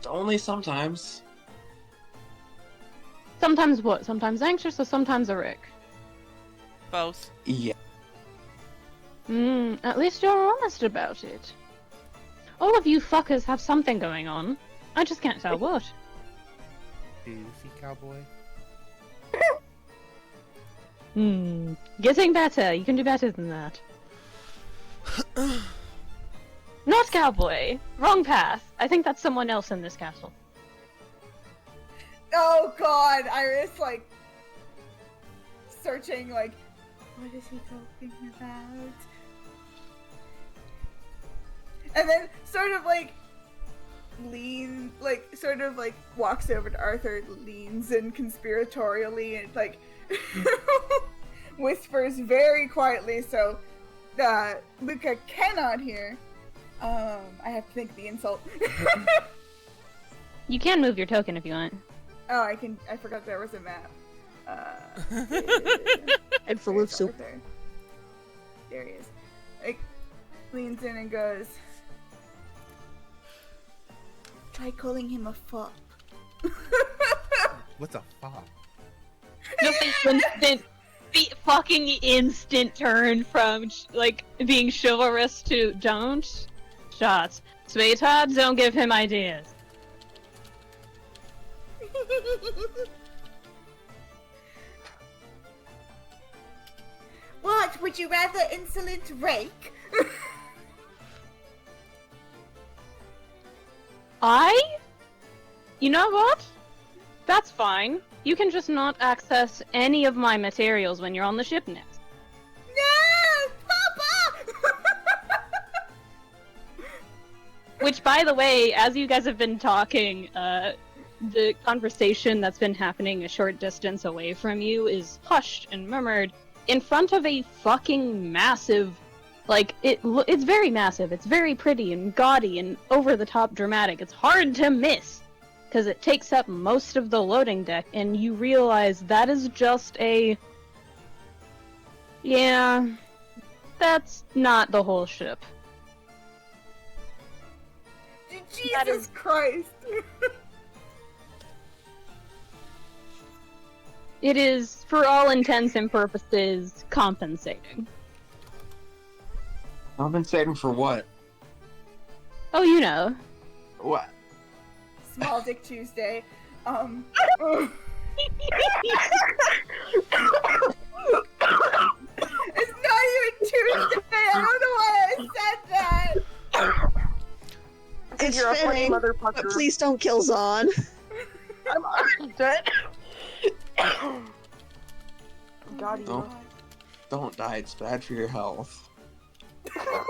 Only sometimes.
Sometimes what? Sometimes anxious or sometimes a wreck?
Both.
Yeah.
At least you're honest about it. All of you fuckers have something going on. I just can't tell what.
Do you see Cowboy?
Getting better. You can do better than that. Not Cowboy. Wrong path. I think that's someone else in this castle.
Oh god, Iris like searching like, what is he talking about? And then sort of like walks over to Arthur, leans in conspiratorially and like whispers very quietly so that Luca cannot hear. I have to think of the insult.
You can move your token if you want.
Oh, I forgot there was a map.
Head full of
Where's
soup.
Arthur? There he is. Like, leans in and goes, try calling him a fop.
What's a fop?
The fucking instant turn from like being chivalrous to don't. Shots. Sweetheart, don't give him ideas.
What? Would you rather insolent rake?
You know what? That's fine. You can just not access any of my materials when you're on the ship next.
No! Papa!
Which, by the way, as you guys have been talking, the conversation that's been happening a short distance away from you is hushed and murmured in front of a fucking massive, like, it's very massive, it's very pretty and gaudy and over-the-top dramatic. It's hard to miss, because it takes up most of the loading deck, and you realize that is just a... Yeah, that's not the whole ship.
Jesus Christ!
It is, for all intents and purposes, compensating.
Compensating for what?
Oh, you know.
What?
Small Dick Tuesday. It's not even Tuesday! I don't know why I said that!
It's
You're a funny
fitting, but
motherfucker.
please don't kill Zahn.
I'm already dead. God, you
Don't.
know.
Don't die, it's bad for your health.
I'm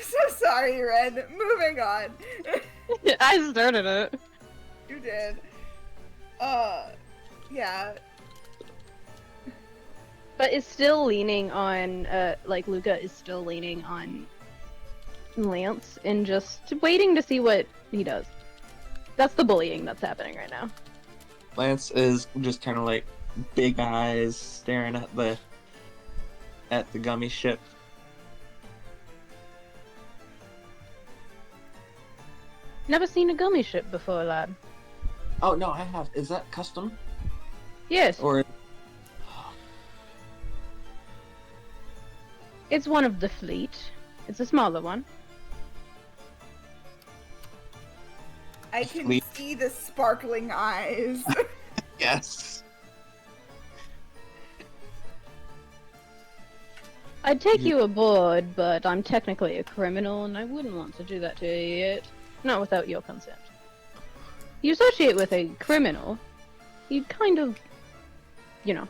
so sorry, Ren. Moving on.
I started it.
You did. Yeah.
But it's still leaning on, like, Luca is still leaning on Lance and just waiting to see what he does. That's the bullying that's happening right now.
Lance is just kind of like big eyes staring at the gummy ship.
Never seen a gummy ship before, lad.
Oh no, I have. Is that custom
Yes,
or?
it's one of the fleet. It's a smaller one.
I can
Sleep.
see the sparkling eyes.
Yes.
I'd take you aboard, but I'm technically a criminal, and I wouldn't want to do that to you yet. Not without your consent. You associate with a criminal, you kind of, you know.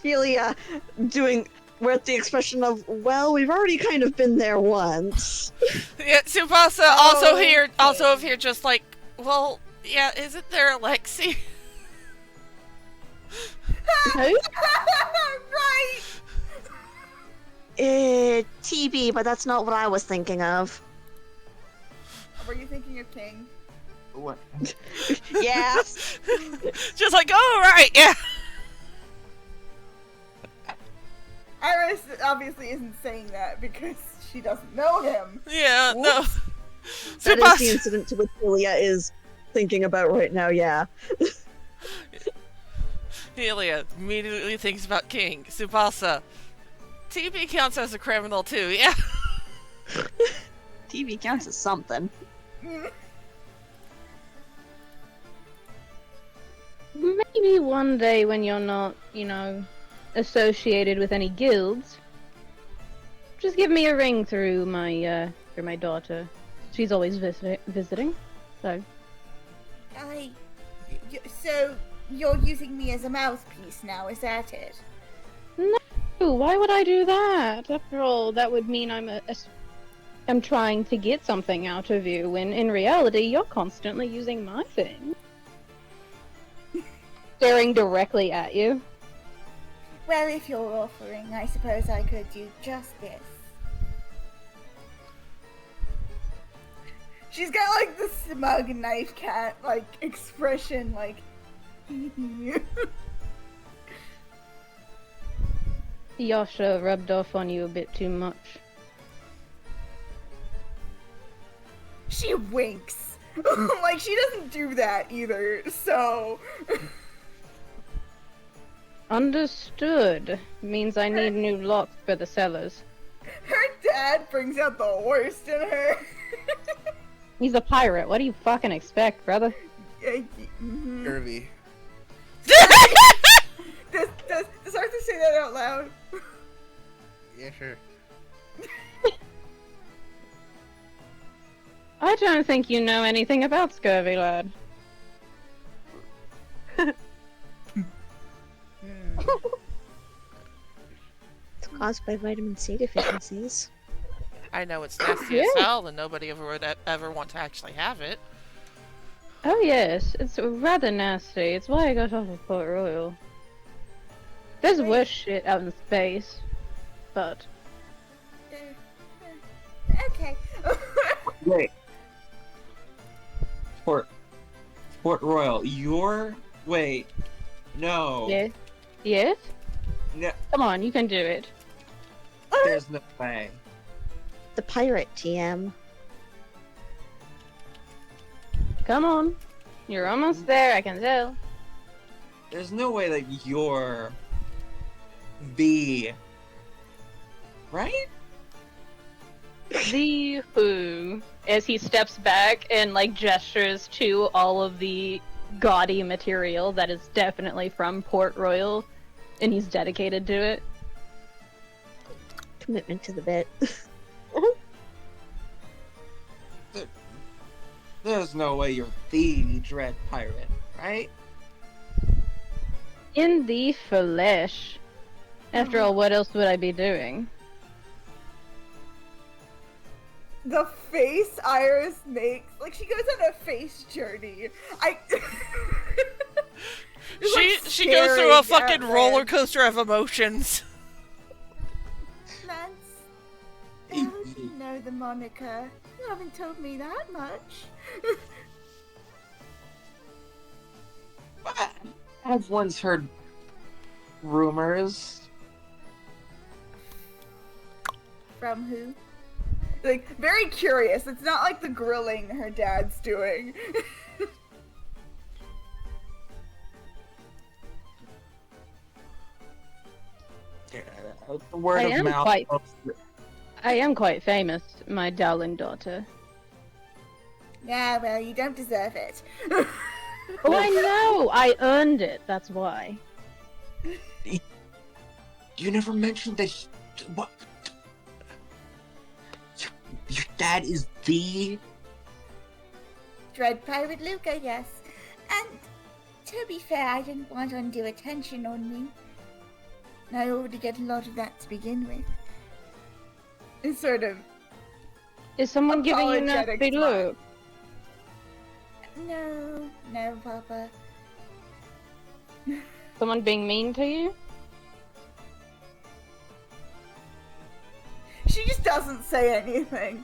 Helia doing with the expression of, well, we've already kind of been there once.
Yeah, Tsubasa also here, just like, well, yeah, isn't there Alexi?
Who?
Right!
TB, but that's not what I was thinking of.
Were you thinking of King?
What?
Yeah.
Just like, oh, right, yeah.
Iris obviously isn't saying that because she doesn't know him.
Yeah, no.
That is the
Tsubasa,
incident to which Helia is thinking about right now, yeah.
Helia immediately thinks about King. Tsubasa. TB counts as a criminal too, yeah.
TV counts as something.
Maybe one day when you're not, you know, associated with any guilds, just give me a ring through my daughter. She's always visiting, so.
So you're using me as a mouthpiece now, is that it?
No, why would I do that? After all, that would mean I'm trying to get something out of you, when in reality, you're constantly using my thing. Staring directly at you.
Well, if you're offering, I suppose I could do just this. She's got like the smug knife cat like expression, like.
Yasha rubbed off on you a bit too much.
She winks. Like, she doesn't do that either, so...
Understood. Means I need new locks for the cellars.
Her dad brings out the worst in her.
He's a pirate. What do you fucking expect, brother?
Mhm.
Irvi.
Does Arthur say that out loud?
Yeah, sure.
I don't think you know anything about scurvy, lad.
It's caused by vitamin C deficiencies.
I know it's nasty
Yeah.
as hell, and nobody ever would ever want to actually have it.
Oh yes, it's rather nasty. It's why I got off of Port Royal. There's worse shit out in space, but
Okay.
Wait. Port Royal. Wait. No.
yes, yes.
No.
Come on, you can do it.
There's no way.
The pirate TM.
Come on, you're almost there. I can tell.
There's no way that you're the right?
The who, as he steps back and like gestures to all of the gaudy material that is definitely from Port Royal, and he's dedicated to it.
Commitment to the bit.
There's no way you're the Dread Pirate, right?
In the flesh. After all, what else would I be doing?
The face Iris makes, like, she goes on a face journey.
She goes through a fucking roller coaster of emotions.
Lance, how would you know the moniker? You haven't told me that much.
I've once heard rumors.
From who? Like, very curious. It's not like the grilling her dad's doing.
Word
I
of
am
mouth.
quite- I am quite famous, my darling daughter.
Yeah, well, you don't deserve it.
Oh, I know! I earned it, that's why.
You never mentioned that. What? Your dad is the.
Dread Pirate Luca, yes. And to be fair, I didn't want undue attention on me. I already get a lot of that to begin with. It's sort of...
Is someone giving you
Apologetic
nasty
smile.
look?
No, Papa.
Someone being mean to you?
She just doesn't say anything.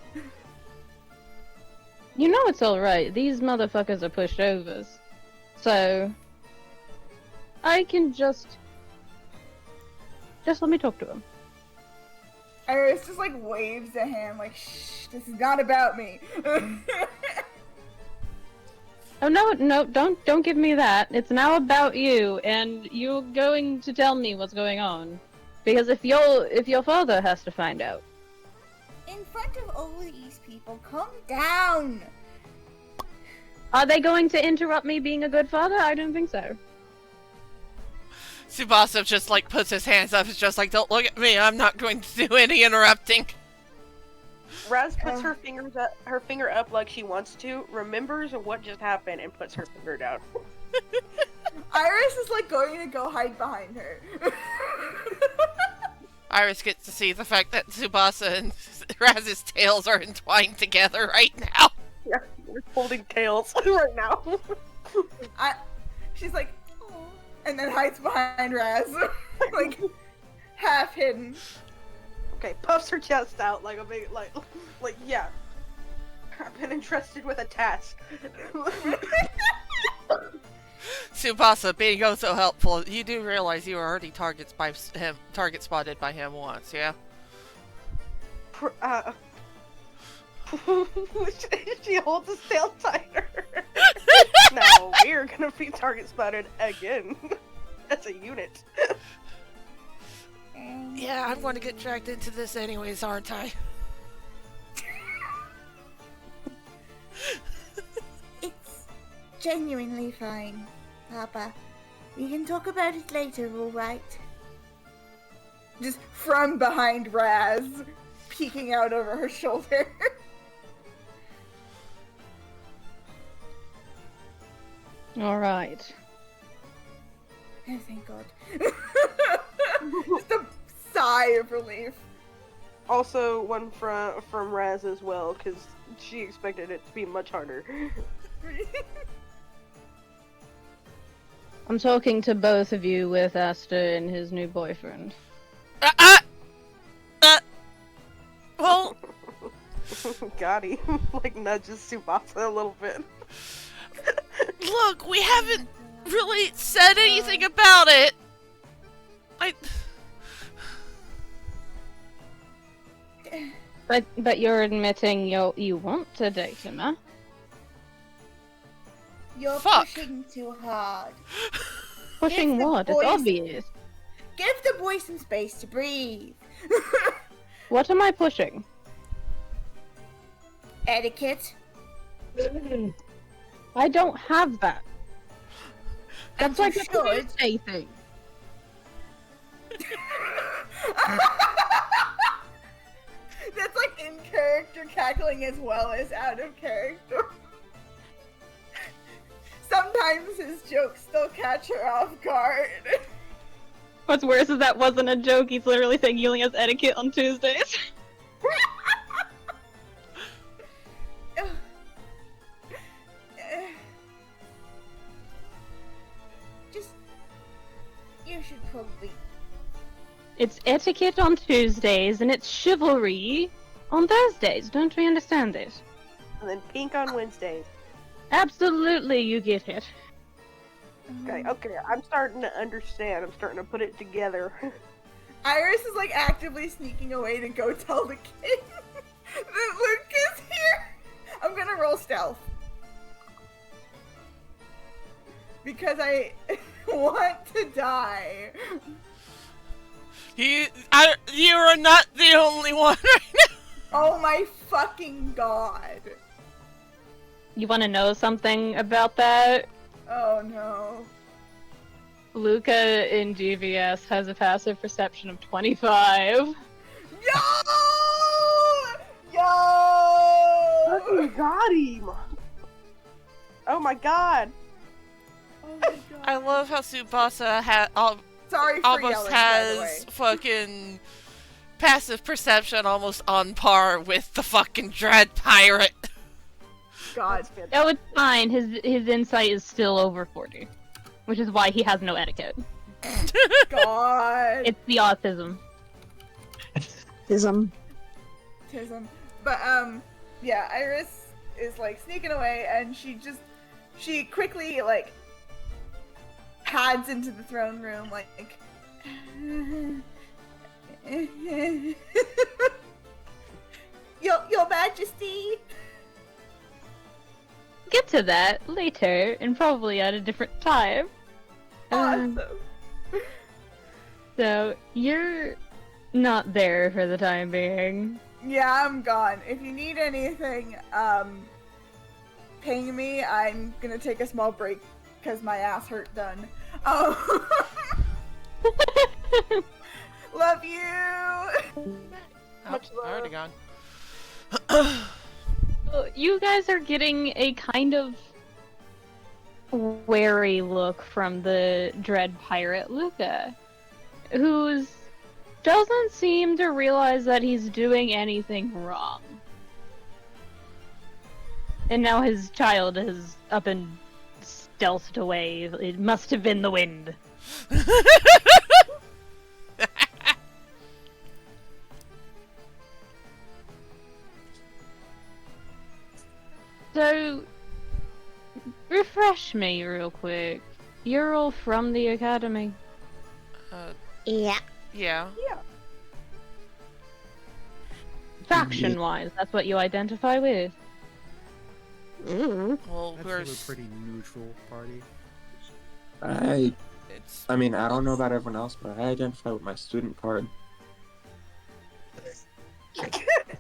You know it's alright, these motherfuckers are pushovers. So... I can just let me talk to him.
Iris just like waves a hand like, shh, this is not about me.
Oh no, don't give me that. It's now about you, and you're going to tell me what's going on. Because if your father has to find out.
In front of all these people, calm down.
Are they going to interrupt me being a good father? I don't think so.
Tsubasa just like puts his hands up. It's just like, don't look at me. I'm not going to do any interrupting.
Razz puts her finger up like she wants to, remembers what just happened, and puts her finger down.
Iris is like going to go hide behind her.
Iris gets to see the fact that Tsubasa and Razz's tails are entwined together right now.
Yeah, we're holding tails right now.
She's like, oh, and then hides behind Razz, like half hidden.
Okay, puffs her chest out like a big, like, yeah. I've been entrusted with a task.
Tsubasa being oh so helpful, you do realize you were already target spotted by him once, yeah?
She holds his tail tighter. Now we're gonna be target spotted again. As a unit.
Yeah, I'm going to get dragged into this anyways, aren't I?
It's genuinely fine, Papa. We can talk about it later, alright? Just from behind Razz, peeking out over her shoulder.
All right.
Oh, thank God. Just a sigh of relief.
Also, one from Razz as well, because she expected it to be much harder.
I'm talking to both of you with Aster and his new boyfriend.
Well,
God, he like nudges Tsubasa a little bit.
look, we haven't really said anything about it.
But you're admitting you want to date him, huh?
You're
Fuck.
pushing too hard.
Pushing
It's the
what? It's
boys-
obvious.
Give the boy some space to breathe.
What am I pushing?
Etiquette.
I don't have that. That's
And
like
you
a
should.
Tuesday thing.
That's like in character cackling as well as out of character. Sometimes his jokes still catch her off guard.
What's worse is that wasn't a joke. He's literally saying he only has etiquette on Tuesdays.
Just, you should probably.
It's etiquette on Tuesdays and it's chivalry on Thursdays. Don't we understand this?
And then pink on Wednesdays.
Absolutely, you get it.
Okay, I'm starting to understand. I'm starting to put it together.
Iris is like actively sneaking away to go tell the king that Luke is here. I'm gonna roll stealth. Because I want to die.
You are not the only one right now.
Oh my fucking god.
You want to know something about that?
Oh no.
Luca in GVS has a passive perception of 25.
Yo! Yo!
You got him! Oh my god!
Oh my god.
I love how Tsubasa
Sorry for
almost
yelling, by the way.
has fucking passive perception almost on par with the fucking Dread Pirate.
God.
Oh, it's fine. His insight is still over 40, which is why he has no etiquette.
God.
It's the autism.
Tism.
Tism. But, yeah, Iris is, like, sneaking away, and she quickly, like, pads into the throne room, like, Your Majesty!
Get to that later, and probably at a different time.
Awesome.
So, you're not there for the time being.
Yeah, I'm gone. If you need anything, ping me. I'm gonna take a small break because my ass hurt done. Love you!
Much love.
Already gone.
So you guys are getting a kind of wary look from the dread pirate Luca, who doesn't seem to realize that he's doing anything wrong. And now his child has up and stealthed away. It must have been the wind. So, refresh me real quick. You're all from the academy.
Yeah.
Yeah.
Yeah.
Faction-wise, that's what you identify with.
Well,
I'd
we're
say we're a pretty neutral party.
it's
I mean, I don't know about everyone else, but I identify with my student card.
I identify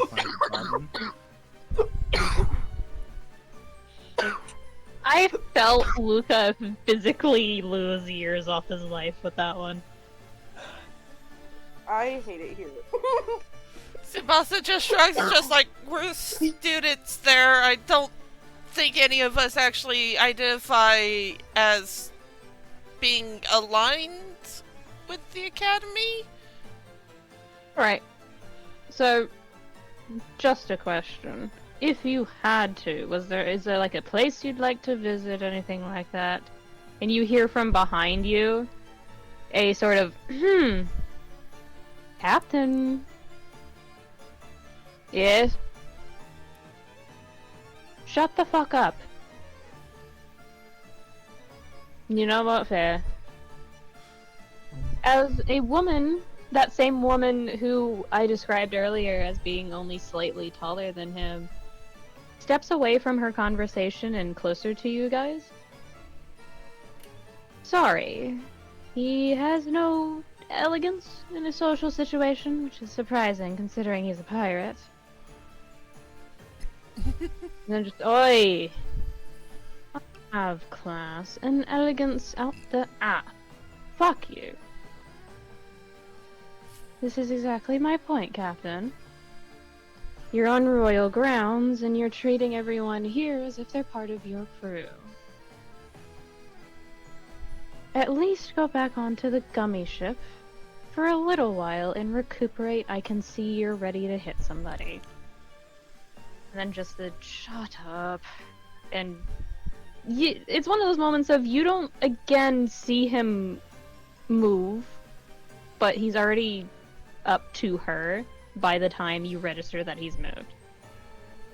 with the problem.
I felt Luca physically lose years off his life with that one.
I hate it here.
Tsubasa just shrugs, just like, we're students there. I don't think any of us actually identify as being aligned with the academy.
Right. So, just a question. If you had to, is there like a place you'd like to visit, anything like that? And you hear from behind you a sort of, Captain. Yes? Shut the fuck up. You know what, fair. As a woman, that same woman who I described earlier as being only slightly taller than him, steps away from her conversation and closer to you guys. Sorry. He has no elegance in a social situation, which is surprising considering he's a pirate. And then just, oi! Have class and elegance out the ass. Fuck you. This is exactly my point, Captain. You're on royal grounds, and you're treating everyone here as if they're part of your crew. At least go back onto the gummy ship for a little while and recuperate. I can see you're ready to hit somebody. And then just the shut up. And it's one of those moments of you don't again see him move, but he's already up to her by the time you register that he's moved.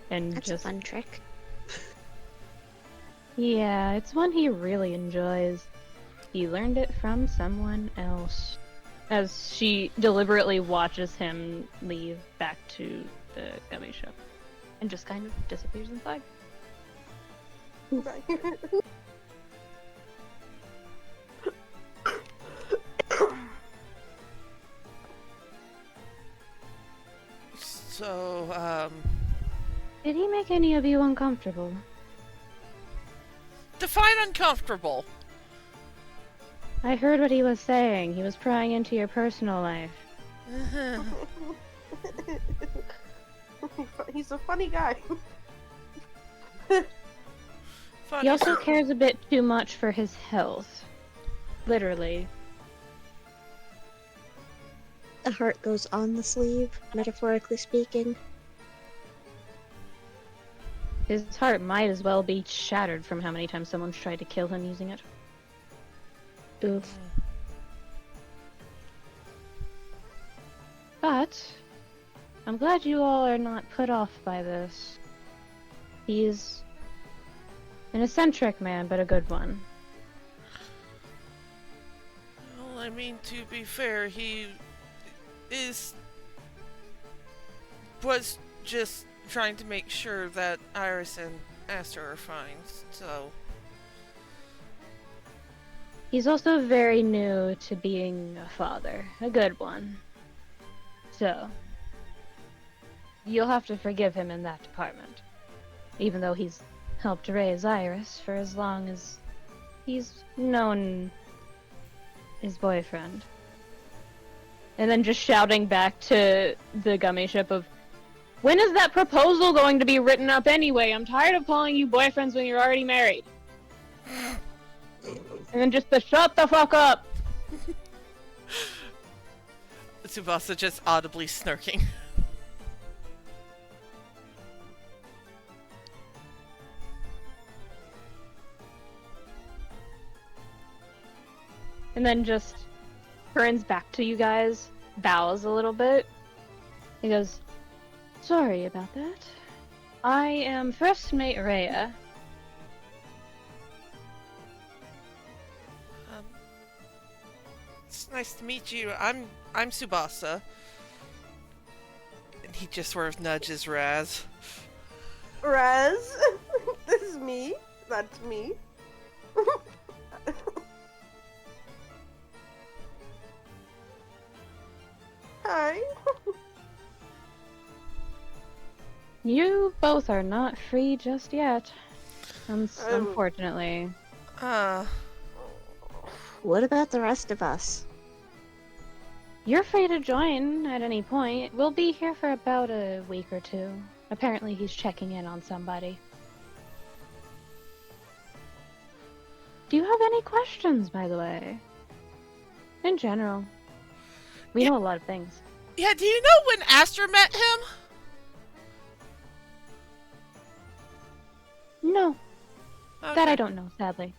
And
That's
just
a fun trick.
yeah, it's one he really enjoys. He learned it from someone else. As she deliberately watches him leave back to the gummy ship. And just kind of disappears inside.
So,
Did he make any of you uncomfortable?
define uncomfortable.
I heard what he was saying. He was prying into your personal life.
He's a funny guy.
Funny.
He also cares a bit too much for his health. Literally.
The heart goes on the sleeve, metaphorically speaking.
His heart might as well be shattered from how many times someone's tried to kill him using it.
Oof.
But I'm glad you all are not put off by this. He's an eccentric man, but a good one.
Well, I mean, to be fair, he was just trying to make sure that Iris and Aster are fine, so...
He's also very new to being a father. A good one. So, you'll have to forgive him in that department. Even though he's helped raise Iris for as long as he's known his boyfriend. And then just shouting back to the gummy ship of, when is that proposal going to be written up anyway? I'm tired of calling you boyfriends when you're already married. And then just the shut the fuck up!
Tsubasa just audibly snarking.
And then just turns back to you guys, bows a little bit. He goes, sorry about that. I am First Mate Rhea.
It's nice to meet you. I'm Tsubasa. He just sort of nudges Razz.
Razz, this is me. That's me. Hi.
You both are not free just yet. Unfortunately.
What about the rest of us?
You're free to join at any point. We'll be here for about a week or two. Apparently he's checking in on somebody. Do you have any questions, by the way? In general. We know a lot of things.
Yeah, do you know when Aster met him?
No.
Okay.
That I don't know, sadly.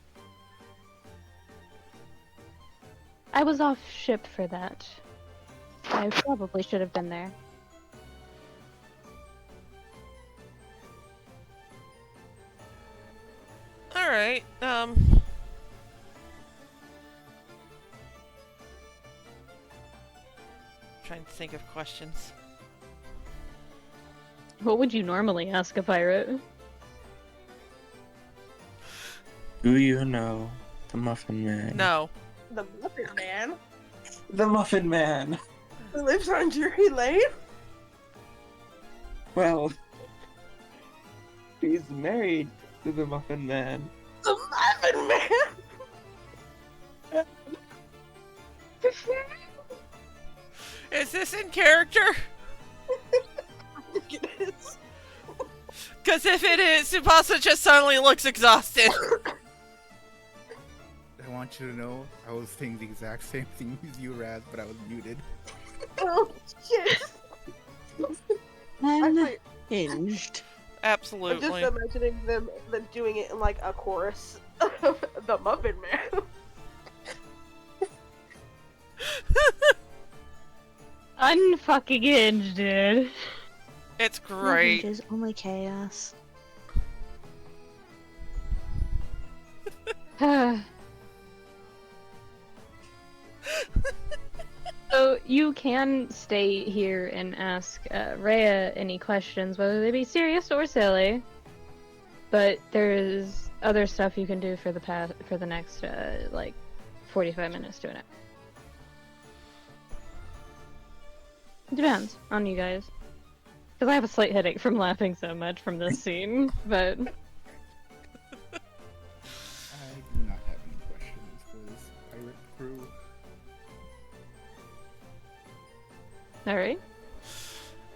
I was off ship for that. I probably should have been there.
Alright, trying to think of questions.
What would you normally ask a pirate?
Do you know the Muffin Man?
No.
The Muffin Man
The Muffin Man!
who lives on Drury Lane?
Well, he's married to the Muffin Man.
The Muffin Man!
Is this in character?
I think it is.
Because if it is, Tsubasa just suddenly looks exhausted.
I want you to know I was saying the exact same thing as you, Razz, but I was muted.
Oh, shit.
Unhinged.
I'm
Absolutely.
just imagining them doing it in like a chorus of the Muffin Man.
Unfucking hinged, dude.
It's
No
great.
hinges, only chaos.
So you can stay here and ask Rhea any questions, whether they be serious or silly. But there's other stuff you can do for the next like 45 minutes to an hour. It depends on you guys. Because I have a slight headache from laughing so much from this scene, but...
I do not have any questions for this pirate crew.
Alright.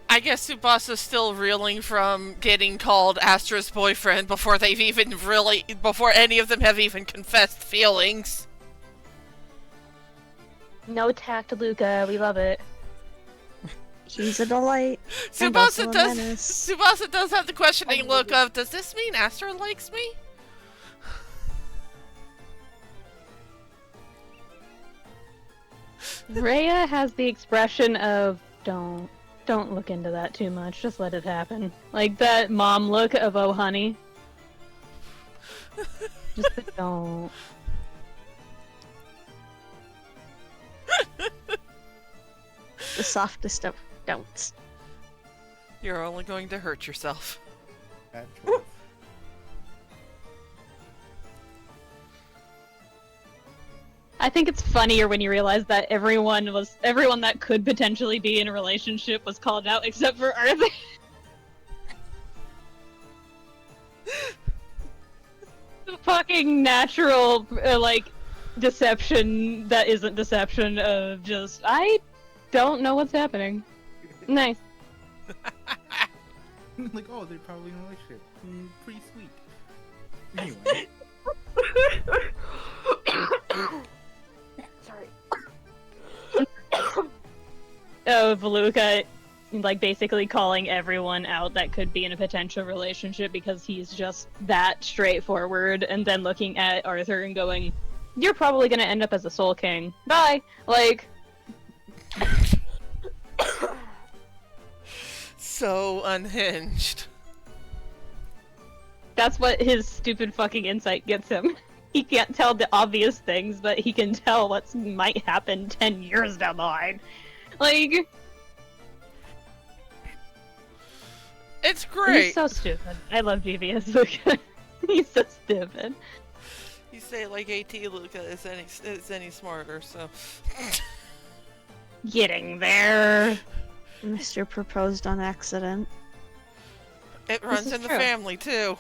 I guess Tsubasa's still reeling from getting called Astra's boyfriend before any of them have even confessed feelings.
No tact, Luca. We love it.
He's a delight. And also
Tsubasa
a menace.
does have the questioning look of, does this mean Aster likes me?
Rhea has the expression of, don't look into that too much. Just let it happen. Like that mom look of, oh honey. Just don't.
The softest of don'ts.
You're only going to hurt yourself.
Bad choice.
I think it's funnier when you realize that everyone that could potentially be in a relationship was called out except for Arthur. The fucking natural like deception that isn't deception of just I don't know what's happening. Nice.
Like, oh, they're probably in a relationship. Pretty sweet. Anyway.
Sorry.
Oh, Veluca, like basically calling everyone out that could be in a potential relationship because he's just that straightforward, and then looking at Arthur and going, "You're probably gonna end up as a Soul King. Bye." Like.
So unhinged.
That's what his stupid fucking insight gets him. He can't tell the obvious things, but he can tell what might happen 10 years down the line. Like...
It's
He's
great.
so stupid. I love GBS. He's so stupid.
You say like AT Luca is any smarter, so.
Getting there.
Mr. Proposed on accident.
It runs
is
in the
true.
family too.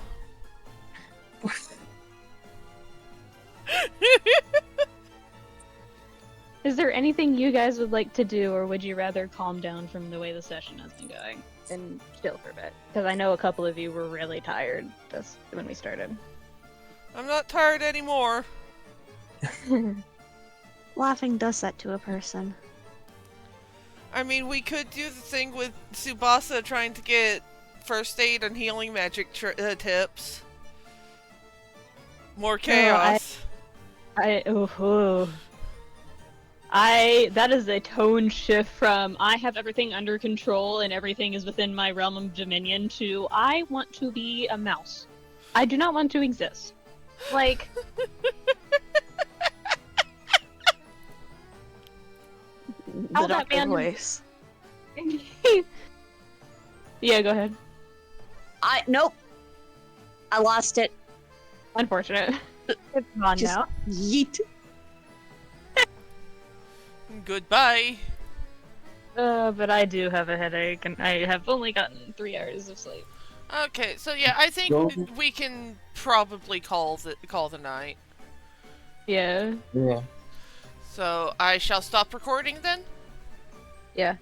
Is there anything you guys would like to do, or would you rather calm down from the way the session has been going and chill for a bit? Because I know a couple of you were really tired when we started.
I'm not tired anymore.
Laughing does that to a person.
I mean, we could do the thing with Tsubasa trying to get first aid and healing magic tips. More chaos.
That is a tone shift from I have everything under control and everything is within my realm of dominion to I want to be a mouse. I do not want to exist. Like,
The
How that
doctor
man-
voice.
yeah, go ahead.
Nope. I lost it.
Unfortunate. It's gone
Just
now.
yeet.
Goodbye.
But I do have a headache, and I have only gotten 3 hours of sleep.
Okay, so yeah, I think we can probably call the night.
Yeah.
Yeah.
So I shall stop recording then.
Yeah.